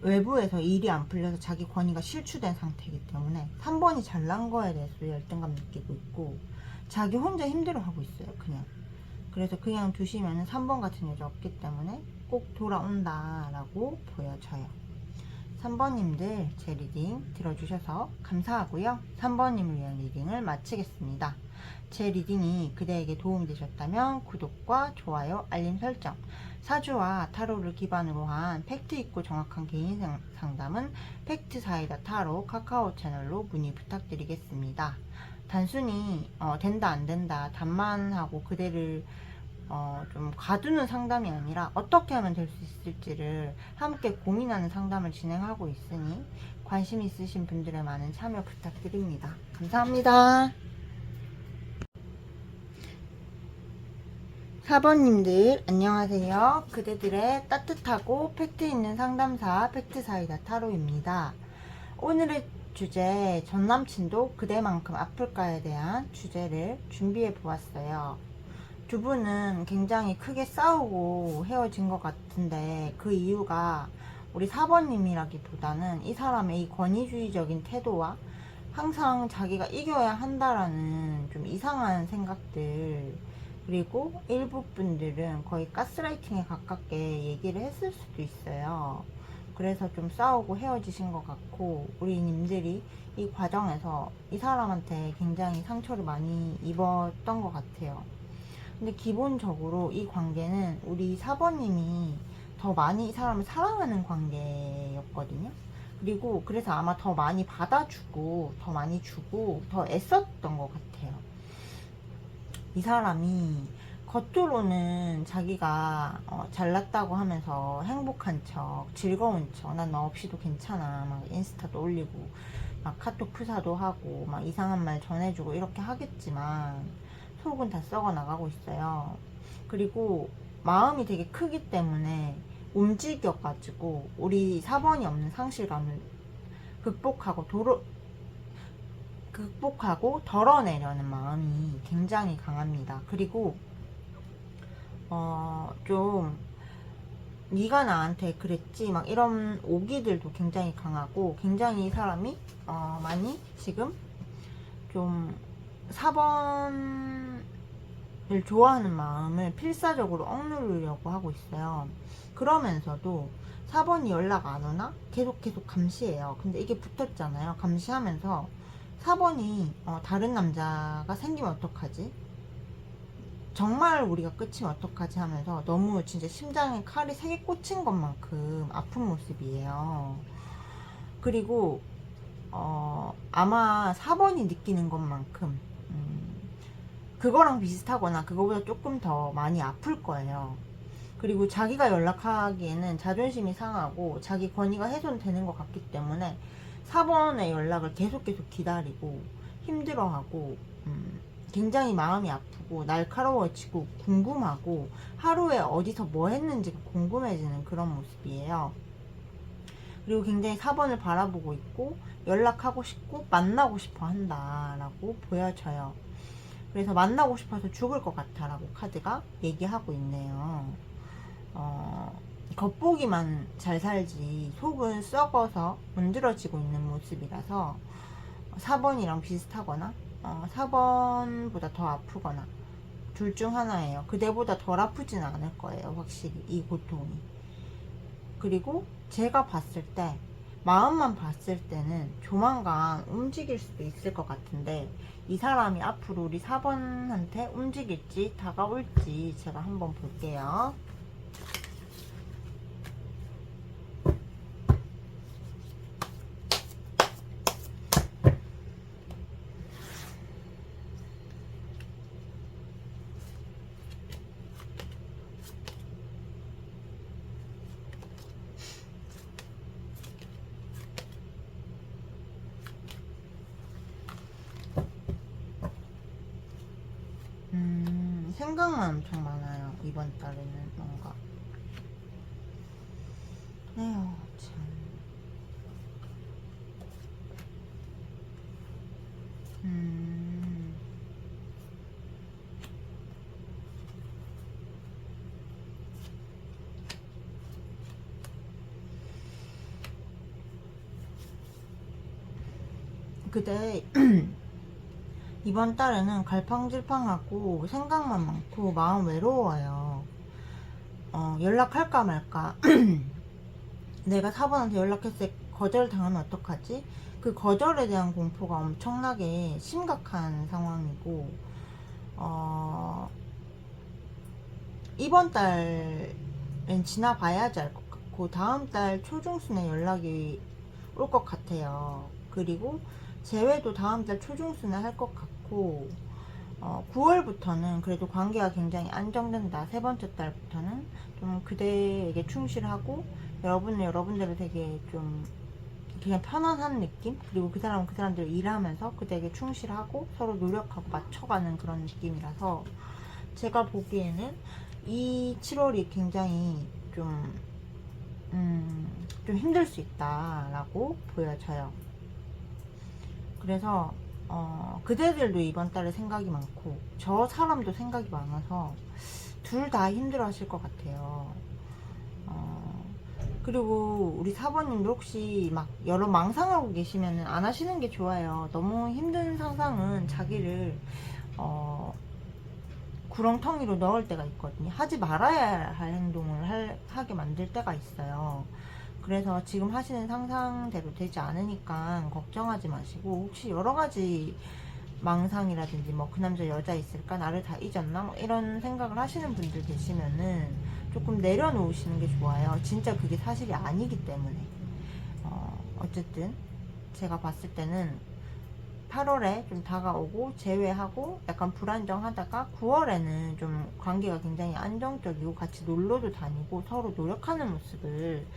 외부에서 일이 안 풀려서 자기 권위가 실추된 상태이기 때문에 3번이 잘난 거에 대해서 열등감 느끼고 있고 자기 혼자 힘들어하고 있어요. 그냥. 그래서 그냥 두시면은 3번 같은 여자 없기 때문에 꼭 돌아온다 라고 보여져요. 3번님들 제 리딩 들어주셔서 감사하고요. 3번님을 위한 리딩을 마치겠습니다. 제 리딩이 그대에게 도움되셨다면 구독과 좋아요, 알림 설정, 사주와 타로를 기반으로 한 팩트있고 정확한 개인 상담은 팩트사이다 타로 카카오 채널로 문의 부탁드리겠습니다. 단순히 된다 안 된다 답만 하고 그대를 좀 가두는 상담이 아니라 어떻게 하면 될 수 있을지를 함께 고민하는 상담을 진행하고 있으니 관심 있으신 분들의 많은 참여 부탁드립니다. 감사합니다. 4번님들 안녕하세요. 그대들의 따뜻하고 팩트 있는 상담사 팩트사이다 타로입니다. 오늘의 주제 전남친도 그대만큼 아플까에 대한 주제를 준비해 보았어요. 두 분은 굉장히 크게 싸우고 헤어진 것 같은데 그 이유가 우리 4번님이라기보다는 이 사람의 이 권위주의적인 태도와 항상 자기가 이겨야 한다라는 좀 이상한 생각들, 그리고 일부 분들은 거의 가스라이팅에 가깝게 얘기를 했을 수도 있어요. 그래서 좀 싸우고 헤어지신 것 같고 우리 님들이 이 과정에서 이 사람한테 굉장히 상처를 많이 입었던 것 같아요. 근데 기본적으로 이 관계는 우리 4번님이 더 많이 이 사람을 사랑하는 관계였거든요. 그리고 그래서 아마 더 많이 받아주고 더 많이 주고 더 애썼던 것 같아요. 이 사람이 겉으로는 자기가 잘났다고 하면서 행복한 척, 즐거운 척, 난 너 없이도 괜찮아, 막 인스타도 올리고 막 카톡 프사도 하고 막 이상한 말 전해주고 이렇게 하겠지만 속은 다 썩어 나가고 있어요. 그리고 마음이 되게 크기 때문에 움직여가지고 우리 4번이 없는 상실감을 극복하고 덜어내려는 마음이 굉장히 강합니다. 그리고 좀 네가 나한테 그랬지 막 이런 오기들도 굉장히 강하고 굉장히 이 사람이 많이 지금 좀 4번을 좋아하는 마음을 필사적으로 억누르려고 하고 있어요. 그러면서도 4번이 연락 안 오나? 계속 감시해요. 근데 이게 붙었잖아요. 감시하면서 4번이 다른 남자가 생기면 어떡하지? 정말 우리가 끝이면 어떡하지 하면서 너무 진짜 심장에 칼이 3개 꽂힌 것만큼 아픈 모습이에요. 그리고 아마 4번이 느끼는 것만큼 그거랑 비슷하거나 그거보다 조금 더 많이 아플 거예요. 그리고 자기가 연락하기에는 자존심이 상하고 자기 권위가 훼손되는 것 같기 때문에 4번의 연락을 계속 기다리고 힘들어하고 굉장히 마음이 아프고 날카로워지고 궁금하고 하루에 어디서 뭐 했는지가 궁금해지는 그런 모습이에요. 그리고 굉장히 4번을 바라보고 있고 연락하고 싶고 만나고 싶어 한다라고 보여져요. 그래서 만나고 싶어서 죽을 것 같아 라고 카드가 얘기하고 있네요. 겉보기만 잘 살지 속은 썩어서 문드러지고 있는 모습이라서 4번이랑 비슷하거나 4번보다 더 아프거나 둘 중 하나예요. 그대보다 덜 아프진 않을 거예요. 확실히 이 고통이. 그리고 제가 봤을 때 마음만 봤을 때는 조만간 움직일 수도 있을 것 같은데 이 사람이 앞으로 우리 4번한테 움직일지 다가올지 제가 한번 볼게요. 생각만 엄청 많아요. 이번 달에는 뭔가. 에휴, 참. 그대 이번 달에는 갈팡질팡하고 생각만 많고 마음 외로워요. 연락할까 말까. 내가 4번한테 연락했을 때 거절당하면 어떡하지? 그 거절에 대한 공포가 엄청나게 심각한 상황이고, 이번 달은 지나봐야지 알 것 같고, 다음 달 초중순에 연락이 올 것 같아요. 그리고 재회도 다음 달 초중순에 할 것 같고, 9월부터는 그래도 관계가 굉장히 안정된다. 세 번째 달부터는 좀 그대에게 충실하고, 여러분들을 되게 좀 그냥 편안한 느낌? 그리고 그 사람은 그 사람들 일하면서 그대에게 충실하고 서로 노력하고 맞춰가는 그런 느낌이라서, 제가 보기에는 이 7월이 굉장히 좀 힘들 수 있다라고 보여져요. 그래서 그대들도 이번 달에 생각이 많고 저 사람도 생각이 많아서 둘 다 힘들어 하실 것 같아요. 그리고 우리 사모님도 혹시 막 여러 망상하고 계시면 안 하시는 게 좋아요. 너무 힘든 상상은 자기를 구렁텅이로 넣을 때가 있거든요. 하지 말아야 할 행동을 하게 만들 때가 있어요. 그래서 지금 하시는 상상대로 되지 않으니까 걱정하지 마시고, 혹시 여러 가지 망상이라든지 뭐 그 남자 여자 있을까, 나를 다 잊었나, 뭐 이런 생각을 하시는 분들 계시면은 조금 내려놓으시는 게 좋아요. 진짜 그게 사실이 아니기 때문에. 어쨌든 제가 봤을 때는 8월에 좀 다가오고 제외하고 약간 불안정하다가 9월에는 좀 관계가 굉장히 안정적이고 같이 놀러도 다니고 서로 노력하는 모습을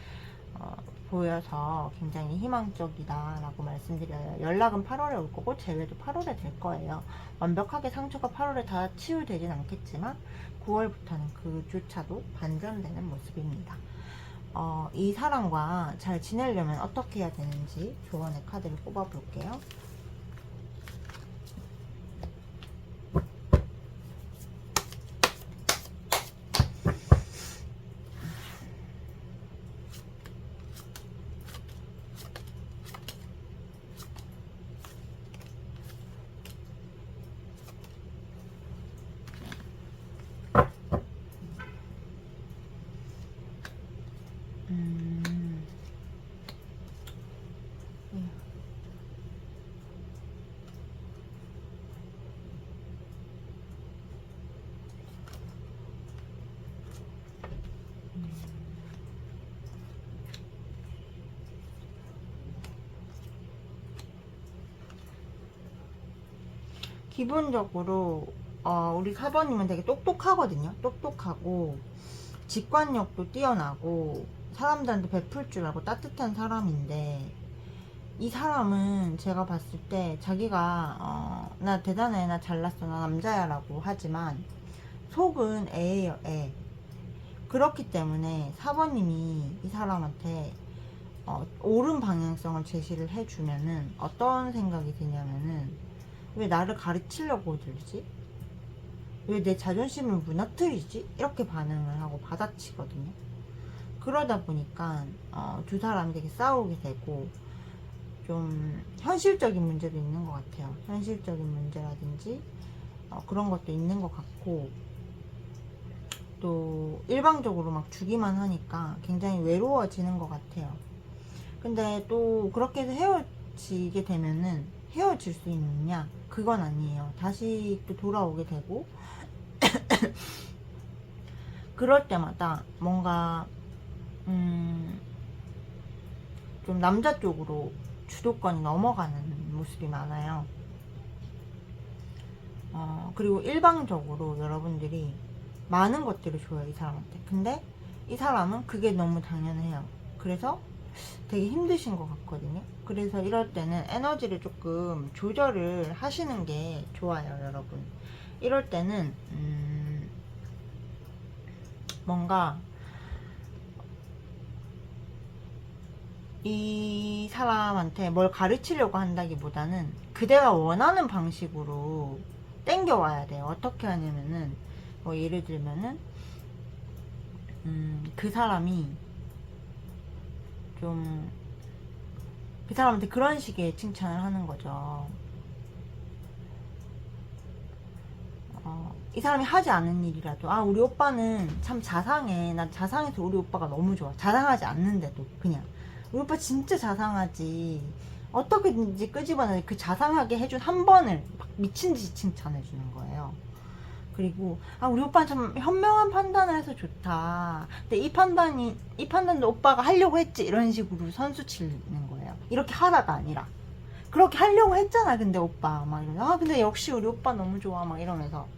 보여서 굉장히 희망적이다 라고 말씀드려요. 연락은 8월에 올 거고 제외도 8월에 될 거예요. 완벽하게 상처가 8월에 다 치유되진 않겠지만 9월부터는 그조차도 반전되는 모습입니다. 이 사람과 잘 지내려면 어떻게 해야 되는지 조언의 카드를 뽑아 볼게요. 기본적으로 우리 사번님은 되게 똑똑하거든요. 똑똑하고 직관력도 뛰어나고 사람들한테 베풀 줄 알고 따뜻한 사람인데, 이 사람은 제가 봤을 때 자기가 나 대단해, 나 잘났어, 나 남자야 라고 하지만 속은 애예요, 애. 그렇기 때문에 사번님이 이 사람한테 옳은 방향성을 제시를 해주면은 어떤 생각이 드냐면은, 왜 나를 가르치려고 들지? 왜 내 자존심을 무너뜨리지? 이렇게 반응을 하고 받아치거든요. 그러다 보니까 두 사람이 되게 싸우게 되고, 좀 현실적인 문제도 있는 것 같아요. 현실적인 문제라든지 그런 것도 있는 것 같고, 또 일방적으로 막 주기만 하니까 굉장히 외로워지는 것 같아요. 근데 또 그렇게 해서 헤어지게 되면은 헤어질 수 있느냐? 그건 아니에요. 다시 또 돌아오게 되고, 그럴 때마다 뭔가 좀 남자 쪽으로 주도권이 넘어가는 모습이 많아요. 그리고 일방적으로 여러분들이 많은 것들을 줘요, 이 사람한테. 근데 이 사람은 그게 너무 당연해요. 그래서 되게 힘드신 것 같거든요. 그래서 이럴 때는 에너지를 조금 조절을 하시는 게 좋아요, 여러분. 이럴 때는 뭔가 이 사람한테 뭘 가르치려고 한다기보다는 그대가 원하는 방식으로 땡겨와야 돼요. 어떻게 하냐면은 뭐 예를 들면은 그 사람이 좀 그 사람한테 그런 식의 칭찬을 하는 거죠. 이 사람이 하지 않은 일이라도, 아, 우리 오빠는 참 자상해. 난 자상해서 우리 오빠가 너무 좋아. 자상하지 않는데도 그냥 우리 오빠 진짜 자상하지. 어떻게든지 끄집어내 그 자상하게 해준 한 번을 막 미친듯이 칭찬해 주는 거예요. 그리고 아, 우리 오빠는 참 현명한 판단을 해서 좋다. 근데 이 판단도 오빠가 하려고 했지, 이런 식으로 선수 치는 거예요. 이렇게 하다가 아니라 그렇게 하려고 했잖아. 근데 오빠 막 이러면서, 아, 근데 역시 우리 오빠 너무 좋아 막 이러면서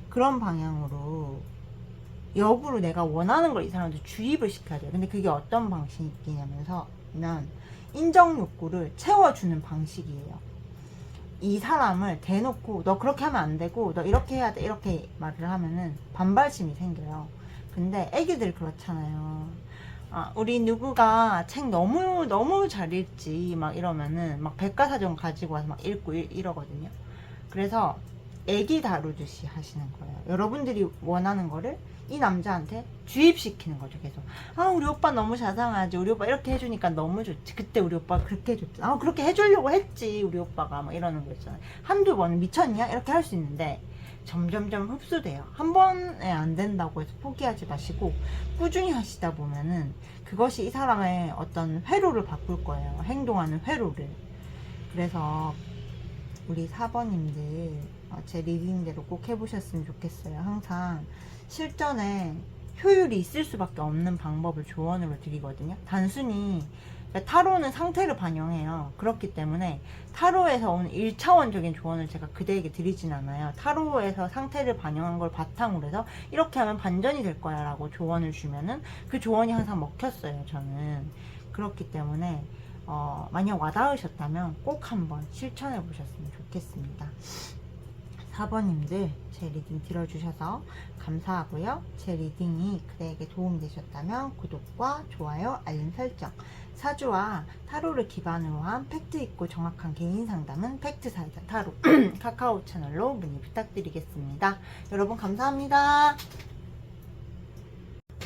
그런 방향으로 역으로 내가 원하는 걸 이 사람한테 주입을 시켜야 돼요. 근데 그게 어떤 방식이냐면서 인정 욕구를 채워주는 방식이에요. 이 사람을 대놓고 너 그렇게 하면 안 되고 너 이렇게 해야 돼 이렇게 말을 하면은 반발심이 생겨요. 근데 애기들 그렇잖아요. 아, 우리 누구가 책 너무 잘 읽지 막 이러면은 막 백과사전 가지고 와서 막 읽고 이러거든요. 그래서 애기 다루듯이 하시는 거예요. 여러분들이 원하는 거를 이 남자한테 주입시키는 거죠. 계속 아, 우리 오빠 너무 자상하지, 우리 오빠 이렇게 해주니까 너무 좋지, 그때 우리 오빠가 그렇게 해줬지, 아, 그렇게 해주려고 했지 우리 오빠가 막 이러는 거 있잖아요. 한두 번 미쳤냐 이렇게 할 수 있는데 점점점 흡수돼요. 한 번에 안 된다고 해서 포기하지 마시고 꾸준히 하시다 보면은 그것이 이 사람의 어떤 회로를 바꿀 거예요. 행동하는 회로를. 그래서 우리 4번님들 제 리딩대로 꼭 해보셨으면 좋겠어요. 항상 실전에 효율이 있을 수밖에 없는 방법을 조언으로 드리거든요. 단순히 타로는 상태를 반영해요. 그렇기 때문에 타로에서 오는 1차원적인 조언을 제가 그대에게 드리진 않아요. 타로에서 상태를 반영한 걸 바탕으로 해서 이렇게 하면 반전이 될 거야 라고 조언을 주면은 그 조언이 항상 먹혔어요. 저는 그렇기 때문에 만약 와닿으셨다면 꼭 한번 실천해 보셨으면 좋겠습니다. 4번님들 제 리딩 들어주셔서 감사하고요. 제 리딩이 그대에게 도움이 되셨다면 구독과 좋아요, 알림 설정. 사주와 타로를 기반으로 한 팩트 있고 정확한 개인 상담은 팩트사이다 타로 카카오 채널로 문의 부탁드리겠습니다. 여러분 감사합니다.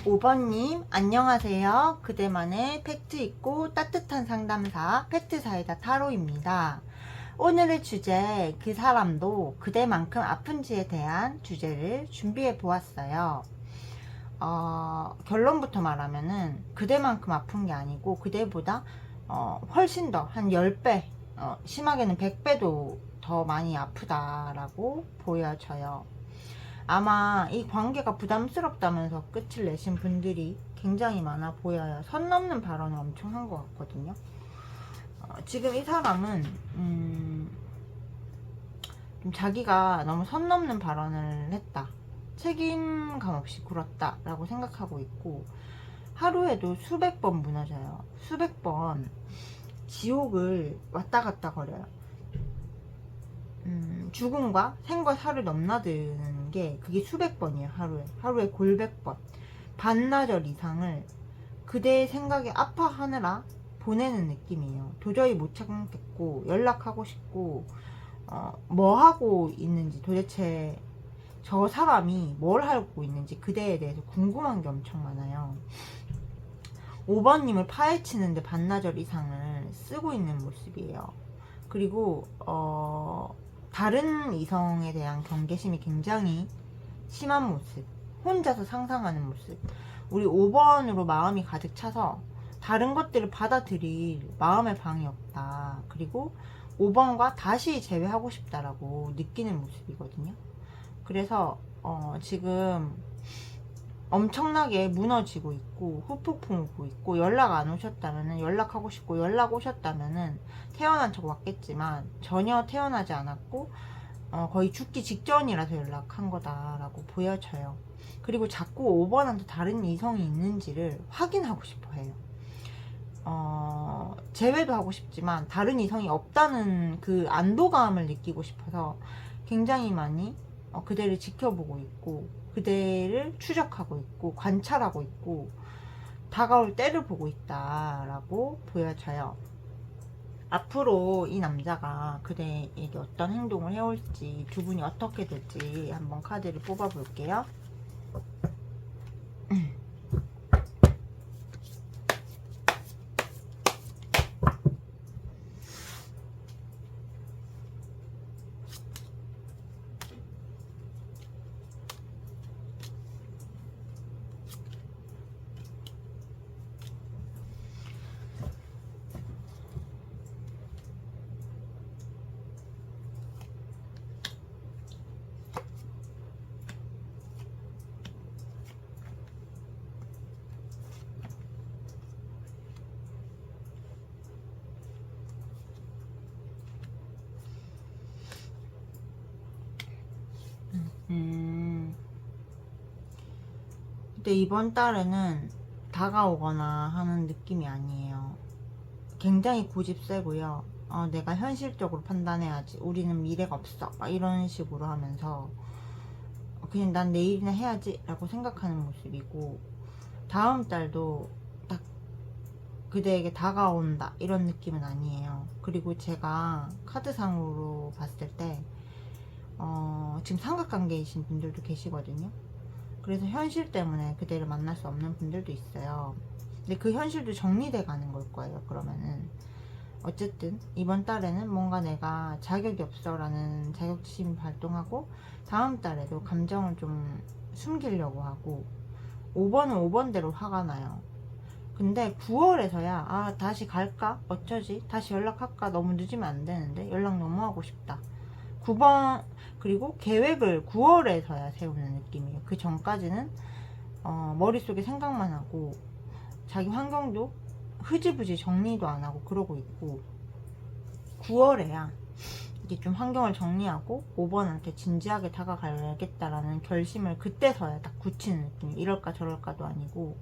5번님 안녕하세요. 그대만의 팩트 있고 따뜻한 상담사 팩트사이다 타로입니다. 오늘의 주제, 그 사람도 그대만큼 아픈지에 대한 주제를 준비해 보았어요. 결론부터 말하면은 그대만큼 아픈 게 아니고 그대보다 훨씬 더 한 10배, 심하게는 100배도 더 많이 아프다라고 보여져요. 아마 이 관계가 부담스럽다면서 끝을 내신 분들이 굉장히 많아 보여요. 선 넘는 발언을 엄청 한 것 같거든요. 지금 이 사람은 좀 자기가 너무 선 넘는 발언을 했다, 책임감 없이 굴었다 라고 생각하고 있고, 하루에도 수백 번 무너져요. 수백 번 지옥을 왔다 갔다 거려요. 죽음과 생과 사를 넘나드는 게 그게 수백 번이에요. 하루에 골백 번, 반나절 이상을 그대의 생각에 아파하느라 보내는 느낌이에요. 도저히 못 참겠고 연락하고 싶고 뭐 하고 있는지, 도대체 저 사람이 뭘 하고 있는지 그대에 대해서 궁금한 게 엄청 많아요. 5번님을 파헤치는데 반나절 이상을 쓰고 있는 모습이에요. 그리고 다른 이성에 대한 경계심이 굉장히 심한 모습, 혼자서 상상하는 모습. 우리 5번으로 마음이 가득 차서 다른 것들을 받아들일 마음의 방이 없다. 그리고 5번과 다시 재회하고 싶다라고 느끼는 모습이거든요. 그래서 지금 엄청나게 무너지고 있고 후폭풍 오고 있고, 연락 안 오셨다면은 연락하고 싶고, 연락 오셨다면은 태어난 척 왔겠지만 전혀 태어나지 않았고 거의 죽기 직전이라서 연락한 거다라고 보여져요. 그리고 자꾸 5번한테 다른 이성이 있는지를 확인하고 싶어 해요. 재회도 하고 싶지만 다른 이성이 없다는 그 안도감을 느끼고 싶어서 굉장히 많이 그대를 지켜보고 있고, 그대를 추적하고 있고, 관찰하고 있고, 다가올 때를 보고 있다라고 보여져요. 앞으로 이 남자가 그대에게 어떤 행동을 해올지, 두 분이 어떻게 될지 한번 카드를 뽑아 볼게요. 근데 이번 달에는 다가오거나 하는 느낌이 아니에요. 굉장히 고집 세고요. 내가 현실적으로 판단해야지. 우리는 미래가 없어. 막 이런 식으로 하면서 그냥 난 내일이나 해야지 라고 생각하는 모습이고, 다음 달도 딱 그대에게 다가온다 이런 느낌은 아니에요. 그리고 제가 카드상으로 봤을 때 지금 삼각관계이신 분들도 계시거든요. 그래서 현실 때문에 그대를 만날 수 없는 분들도 있어요. 근데 그 현실도 정리돼 가는 걸 거예요. 그러면은 어쨌든 이번 달에는 뭔가 내가 자격이 없어 라는 자격지심이 발동하고, 다음 달에도 감정을 좀 숨기려고 하고, 5번은 5번대로 화가 나요. 근데 9월에서야 다시 갈까? 어쩌지? 다시 연락할까? 너무 늦으면 안 되는데 연락 너무 하고 싶다. 9번, 그리고 계획을 9월에서야 세우는 느낌이에요. 그 전까지는 머릿속에 생각만 하고 자기 환경도 흐지부지 정리도 안 하고 그러고 있고, 9월에야 이게 좀 환경을 정리하고 5번한테 진지하게 다가가야겠다라는 결심을 그때서야 딱 굳히는 느낌. 이럴까 저럴까도 아니고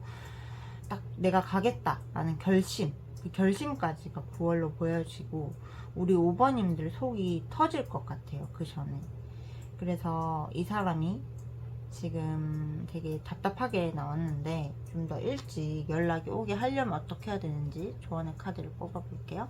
딱 내가 가겠다라는 결심, 그 결심까지가 9월로 보여지고, 우리 5번님들 속이 터질 것 같아요, 그 전에. 그래서 이 사람이 지금 되게 답답하게 나왔는데 좀 더 일찍 연락이 오게 하려면 어떻게 해야 되는지 조언의 카드를 뽑아 볼게요.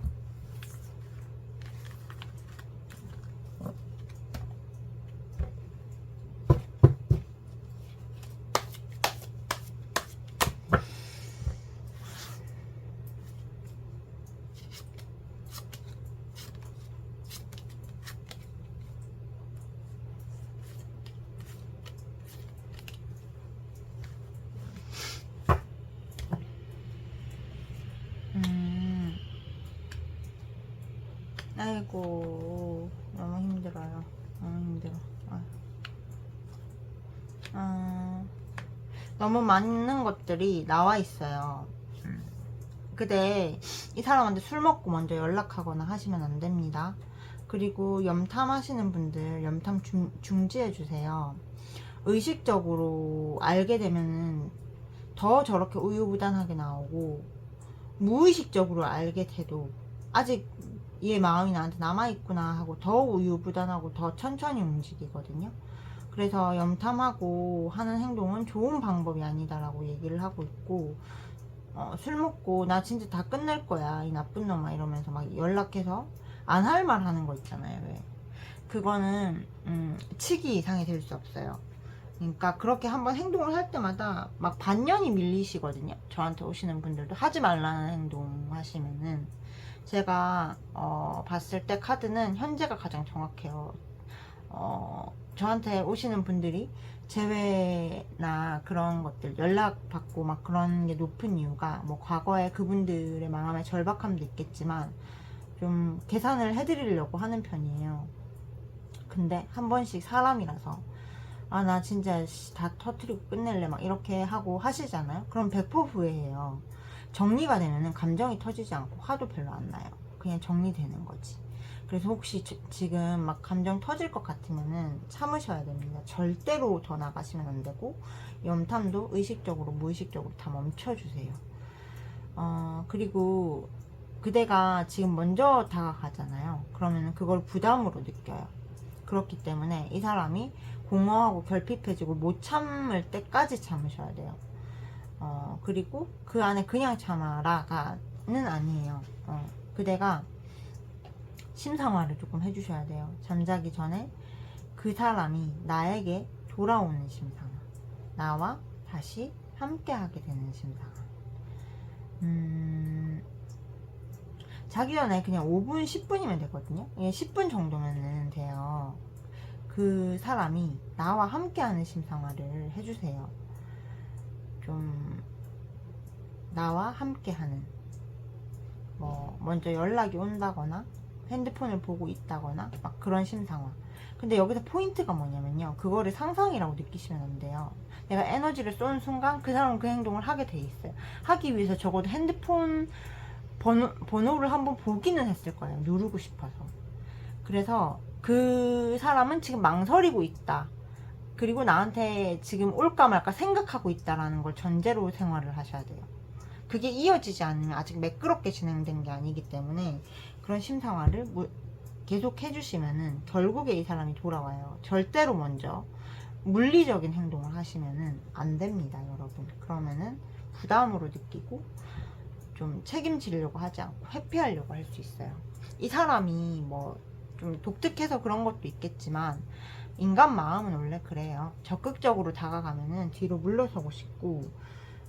아이고 너무 힘들어요. 너무 힘들어. 너무 많은 것들이 나와 있어요. 근데 이 사람한테 술 먹고 먼저 연락하거나 하시면 안 됩니다. 그리고 염탐 하시는 분들 염탐 중지해 주세요. 의식적으로 알게 되면은 더 저렇게 우유부단하게 나오고, 무의식적으로 알게 돼도 아직 얘 마음이 나한테 남아있구나 하고 더 우유부단하고 더 천천히 움직이거든요. 그래서 염탐하고 하는 행동은 좋은 방법이 아니다라고 얘기를 하고 있고, 술 먹고 나 진짜 다 끝낼 거야 이 나쁜 놈아 이러면서 막 연락해서 안 할 말 하는 거 있잖아요. 왜? 그거는 치기 이상이 될 수 없어요. 그러니까 그렇게 한번 행동을 할 때마다 막 반년이 밀리시거든요. 저한테 오시는 분들도 하지 말라는 행동 하시면은, 제가 봤을 때 카드는 현재가 가장 정확해요. 저한테 오시는 분들이 재회나 그런 것들 연락받고 막 그런 게 높은 이유가, 뭐 과거에 그분들의 마음의 절박함도 있겠지만 좀 계산을 해드리려고 하는 편이에요. 근데 한 번씩 사람이라서 나 진짜 다 터트리고 끝낼래 막 이렇게 하고 하시잖아요. 그럼 100% 후회해요. 정리가 되면은 감정이 터지지 않고 화도 별로 안 나요. 그냥 정리되는 거지. 그래서 혹시 지금 막 감정 터질 것 같으면은 참으셔야 됩니다. 절대로 더 나가시면 안 되고, 염탐도 의식적으로 무의식적으로 다 멈춰주세요. 그리고 그대가 지금 먼저 다가가잖아요. 그러면 그걸 부담으로 느껴요. 그렇기 때문에 이 사람이 공허하고 결핍해지고 못 참을 때까지 참으셔야 돼요. 그리고 그 안에 그냥 참아라가는 아니에요. 그대가 심상화를 조금 해주셔야 돼요. 잠자기 전에 그 사람이 나에게 돌아오는 심상화, 나와 다시 함께하게 되는 심상화. 자기 전에 그냥 5분 10분이면 되거든요. 10분 정도면 돼요. 그 사람이 나와 함께하는 심상화를 해주세요. 좀 나와 함께하는, 뭐 먼저 연락이 온다거나 핸드폰을 보고 있다거나 막 그런 심상화. 근데 여기서 포인트가 뭐냐면요, 그거를 상상이라고 느끼시면 안 돼요. 내가 에너지를 쏘는 순간 그 사람은 그 행동을 하게 돼 있어요. 하기 위해서 적어도 핸드폰 번호를 한번 보기는 했을 거예요. 누르고 싶어서. 그래서 그 사람은 지금 망설이고 있다. 그리고 나한테 지금 올까 말까 생각하고 있다라는 걸 전제로 생활을 하셔야 돼요. 그게 이어지지 않으면 아직 매끄럽게 진행된 게 아니기 때문에 그런 심사화를 계속 해주시면은 결국에 이 사람이 돌아와요. 절대로 먼저 물리적인 행동을 하시면은 안 됩니다, 여러분. 그러면은 부담으로 느끼고 좀 책임지려고 하지 않고 회피하려고 할 수 있어요. 이 사람이 뭐 좀 독특해서 그런 것도 있겠지만 인간 마음은 원래 그래요. 적극적으로 다가가면은 뒤로 물러서고 싶고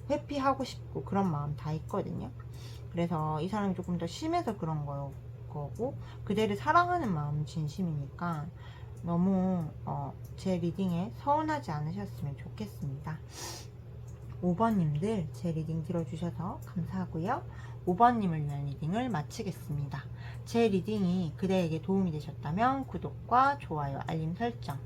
회피하고 싶고 그런 마음 다 있거든요. 그래서 이 사람이 조금 더 심해서 그런 거고 그대를 사랑하는 마음은 진심이니까 너무 제 리딩에 서운하지 않으셨으면 좋겠습니다. 5번님들 제 리딩 들어주셔서 감사하고요. 5번님을 위한 리딩을 마치겠습니다. 제 리딩이 그대에게 도움이 되셨다면 구독과 좋아요, 알림 설정,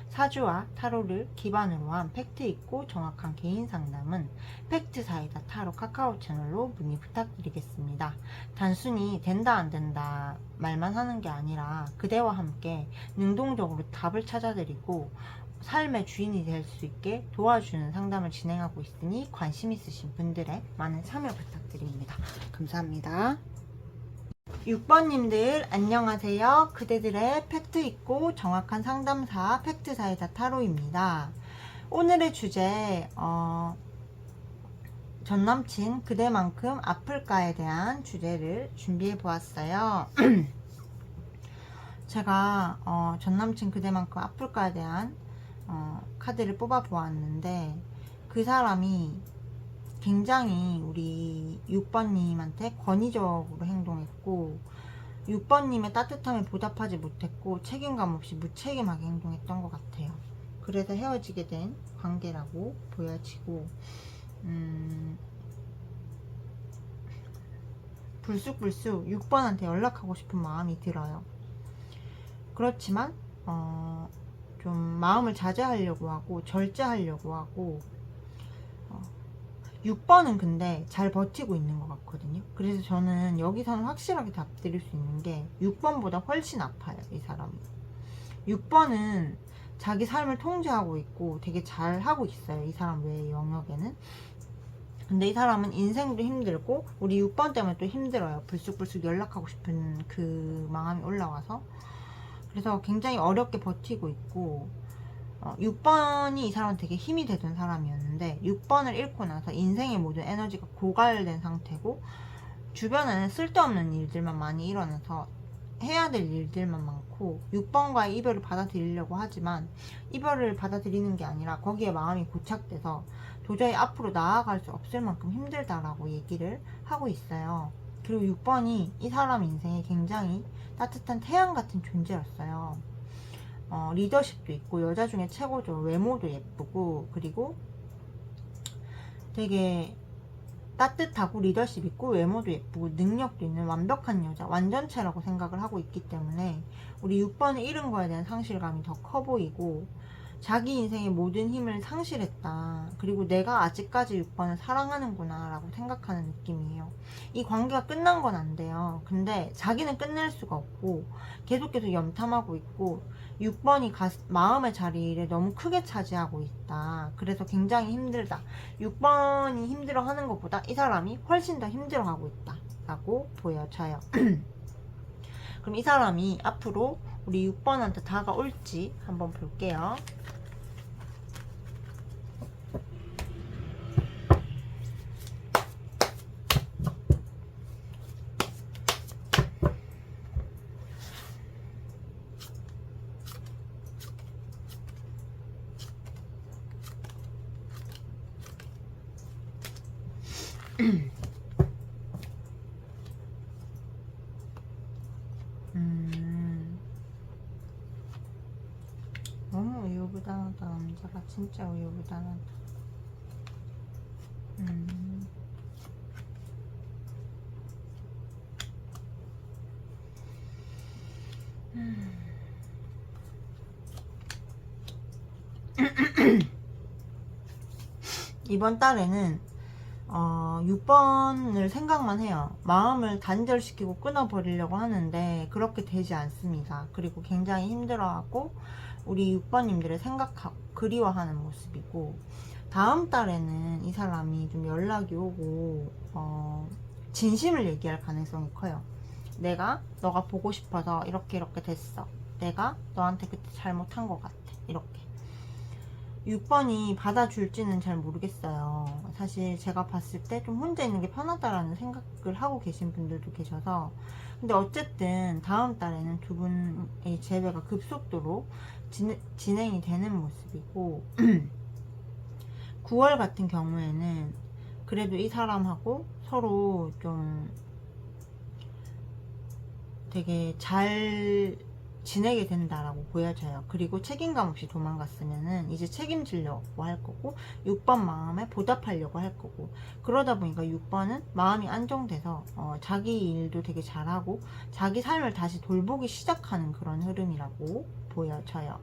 사주와 타로를 기반으로 한 팩트 있고 정확한 개인 상담은 팩트사이다 타로 카카오 채널로 문의 부탁드리겠습니다. 단순히 된다 안 된다 말만 하는 게 아니라 그대와 함께 능동적으로 답을 찾아드리고 삶의 주인이 될 수 있게 도와주는 상담을 진행하고 있으니 관심 있으신 분들의 많은 참여 부탁드립니다. 감사합니다. 6번님들 안녕하세요. 그대들의 팩트 있고 정확한 상담사 팩트사이다 타로입니다. 오늘의 주제 전남친 그대만큼 아플까에 대한 주제를 준비해 보았어요. 제가 전남친 그대만큼 아플까에 대한 카드를 뽑아 보았는데 그 사람이 굉장히 우리 6번님한테 권위적으로 행동했고 6번님의 따뜻함에 보답하지 못했고 책임감 없이 무책임하게 행동했던 것 같아요. 그래서 헤어지게 된 관계라고 보여지고 불쑥불쑥 6번한테 연락하고 싶은 마음이 들어요. 그렇지만 좀 마음을 자제하려고 하고 절제하려고 하고 6번은 근데 잘 버티고 있는 것 같거든요. 그래서 저는 여기서는 확실하게 답 드릴 수 있는 게 6번보다 훨씬 아파요, 이 사람은. 6번은 자기 삶을 통제하고 있고 되게 잘 하고 있어요, 이 사람 외의 영역에는. 근데 이 사람은 인생도 힘들고 우리 6번 때문에 또 힘들어요. 불쑥불쑥 연락하고 싶은 그 마음이 올라와서. 그래서 굉장히 어렵게 버티고 있고 6번이 이 사람은 되게 힘이 되던 사람이었는데 6번을 잃고 나서 인생의 모든 에너지가 고갈된 상태고 주변에는 쓸데없는 일들만 많이 일어나서 해야 될 일들만 많고 6번과의 이별을 받아들이려고 하지만 이별을 받아들이는 게 아니라 거기에 마음이 고착돼서 도저히 앞으로 나아갈 수 없을 만큼 힘들다라고 얘기를 하고 있어요. 그리고 6번이 이 사람 인생에 굉장히 따뜻한 태양 같은 존재였어요. 리더십도 있고 여자 중에 최고죠. 외모도 예쁘고 그리고 되게 따뜻하고 리더십 있고 외모도 예쁘고 능력도 있는 완벽한 여자, 완전체라고 생각을 하고 있기 때문에 우리 6번을 잃은 거에 대한 상실감이 더 커 보이고 자기 인생의 모든 힘을 상실했다. 그리고 내가 아직까지 6번을 사랑하는구나 라고 생각하는 느낌이에요. 이 관계가 끝난 건 안 돼요. 근데 자기는 끝낼 수가 없고 계속 염탐하고 있고 6번이 마음의 자리를 너무 크게 차지하고 있다. 그래서 굉장히 힘들다. 6번이 힘들어하는 것보다 이 사람이 훨씬 더 힘들어하고 있다 라고 보여져요. 그럼 이 사람이 앞으로 우리 6번한테 다가올지 한번 볼게요. 너무 우유부단하다. 남자가 진짜 우유부단하다. 이번 달에는 6번을 생각만 해요. 마음을 단절시키고 끊어버리려고 하는데 그렇게 되지 않습니다. 그리고 굉장히 힘들어하고 우리 6번님들의 생각하고 그리워하는 모습이고, 다음 달에는 이 사람이 좀 연락이 오고 진심을 얘기할 가능성이 커요. 내가 너가 보고 싶어서 이렇게 이렇게 됐어. 내가 너한테 그때 잘못한 것 같아. 이렇게 6번이 받아줄지는 잘 모르겠어요. 사실 제가 봤을 때 좀 혼자 있는 게 편하다라는 생각을 하고 계신 분들도 계셔서, 근데 어쨌든 다음 달에는 두 분의 재회가 급속도로 진행이 되는 모습이고 9월 같은 경우에는 그래도 이 사람하고 서로 좀 되게 잘 지내게 된다라고 보여져요. 그리고 책임감 없이 도망갔으면은 이제 책임지려고 할 거고, 6번 마음에 보답하려고 할 거고, 그러다 보니까 6번은 마음이 안정돼서 자기 일도 되게 잘하고 자기 삶을 다시 돌보기 시작하는 그런 흐름이라고 보여져요.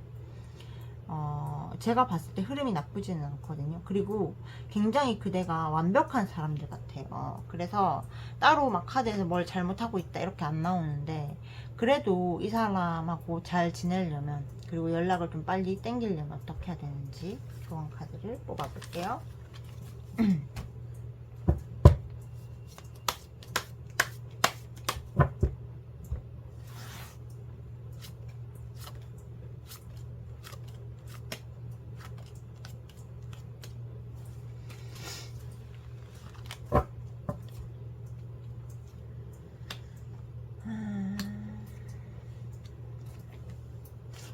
제가 봤을 때 흐름이 나쁘지는 않거든요. 그리고 굉장히 그대가 완벽한 사람들 같아요. 그래서 따로 막 카드에서 뭘 잘못하고 있다 이렇게 안 나오는데, 그래도 이 사람하고 잘 지내려면, 그리고 연락을 좀 빨리 땡기려면 어떻게 해야 되는지 조언 카드를 뽑아볼게요.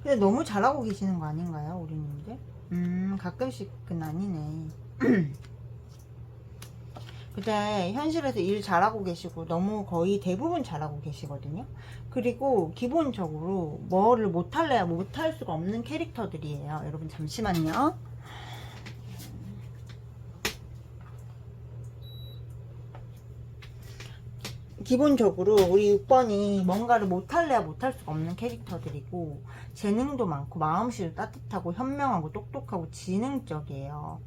근데 너무 잘하고 계시는 거 아닌가요, 우리님들? 가끔씩은 아니네. 근데 현실에서 일 잘하고 계시고 너무 거의 대부분 잘하고 계시거든요. 그리고 기본적으로 뭐를 못할래야 못할 수가 없는 캐릭터들이에요. 여러분 잠시만요. 기본적으로 우리 6번이 뭔가를 못할래야 못할 수가 없는 캐릭터들이고, 재능도 많고 마음씨도 따뜻하고 현명하고 똑똑하고 지능적이에요.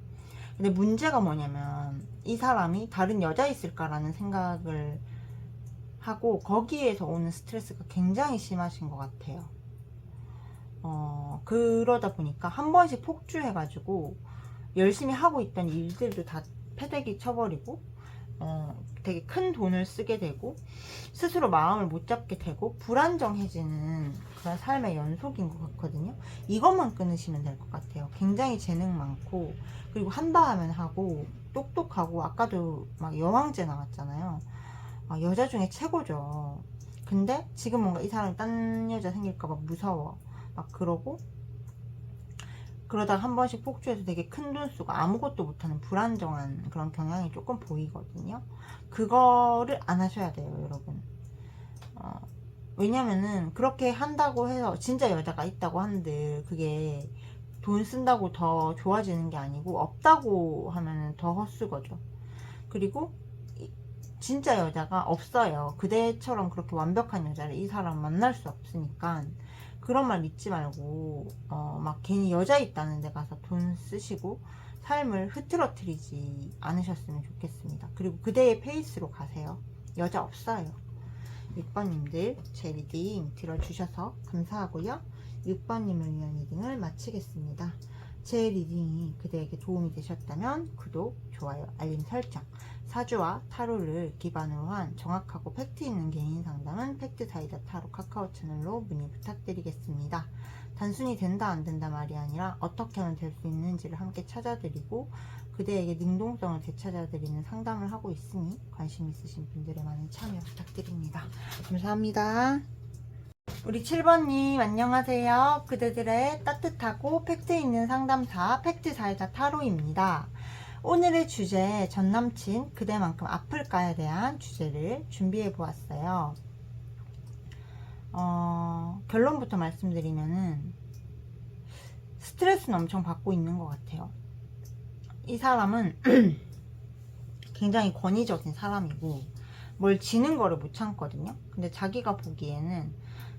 근데 문제가 뭐냐면 이 사람이 다른 여자 있을까라는 생각을 하고 거기에서 오는 스트레스가 굉장히 심하신 것 같아요. 그러다 보니까 한 번씩 폭주해가지고 열심히 하고 있던 일들도 다 패대기 쳐버리고 되게 큰 돈을 쓰게 되고 스스로 마음을 못 잡게 되고 불안정해지는 그런 삶의 연속인 것 같거든요. 이것만 끊으시면 될 것 같아요. 굉장히 재능 많고, 그리고 한다 하면 하고 똑똑하고, 아까도 막 여왕제 나왔잖아요. 여자 중에 최고죠. 근데 지금 뭔가 이 사람이 딴 여자 생길까봐 무서워 막 그러고, 그러다가 한 번씩 폭주해서 되게 큰 돈 쓰고 아무것도 못하는 불안정한 그런 경향이 조금 보이거든요. 그거를 안 하셔야 돼요, 여러분. 왜냐면은 그렇게 한다고 해서 진짜 여자가 있다고 하는데 그게 돈 쓴다고 더 좋아지는 게 아니고, 없다고 하면은 더 헛수고죠. 그리고 진짜 여자가 없어요. 그대처럼 그렇게 완벽한 여자를 이 사람 만날 수 없으니까 그런 말 믿지 말고 막 괜히 여자 있다는 데 가서 돈 쓰시고 삶을 흐트러뜨리지 않으셨으면 좋겠습니다. 그리고 그대의 페이스로 가세요. 여자 없어요. 6번님들 제 리딩 들어주셔서 감사하고요. 6번님을 위한 리딩을 마치겠습니다. 제 리딩이 그대에게 도움이 되셨다면 구독, 좋아요, 알림 설정, 사주와 타로를 기반으로 한 정확하고 팩트 있는 개인 상담은 팩트사이다 타로 카카오 채널로 문의 부탁드리겠습니다. 단순히 된다 안 된다 말이 아니라 어떻게 하면 될 수 있는지를 함께 찾아드리고 그대에게 능동성을 되찾아드리는 상담을 하고 있으니 관심 있으신 분들의 많은 참여 부탁드립니다. 감사합니다. 우리 7번님 안녕하세요. 그대들의 따뜻하고 팩트 있는 상담사 팩트사이다 타로입니다. 오늘의 주제, 전남친 그대만큼 아플까에 대한 주제를 준비해 보았어요. 결론부터 말씀드리면은 스트레스는 엄청 받고 있는 것 같아요. 이 사람은 굉장히 권위적인 사람이고 뭘 지는 거를 못 참거든요. 근데 자기가 보기에는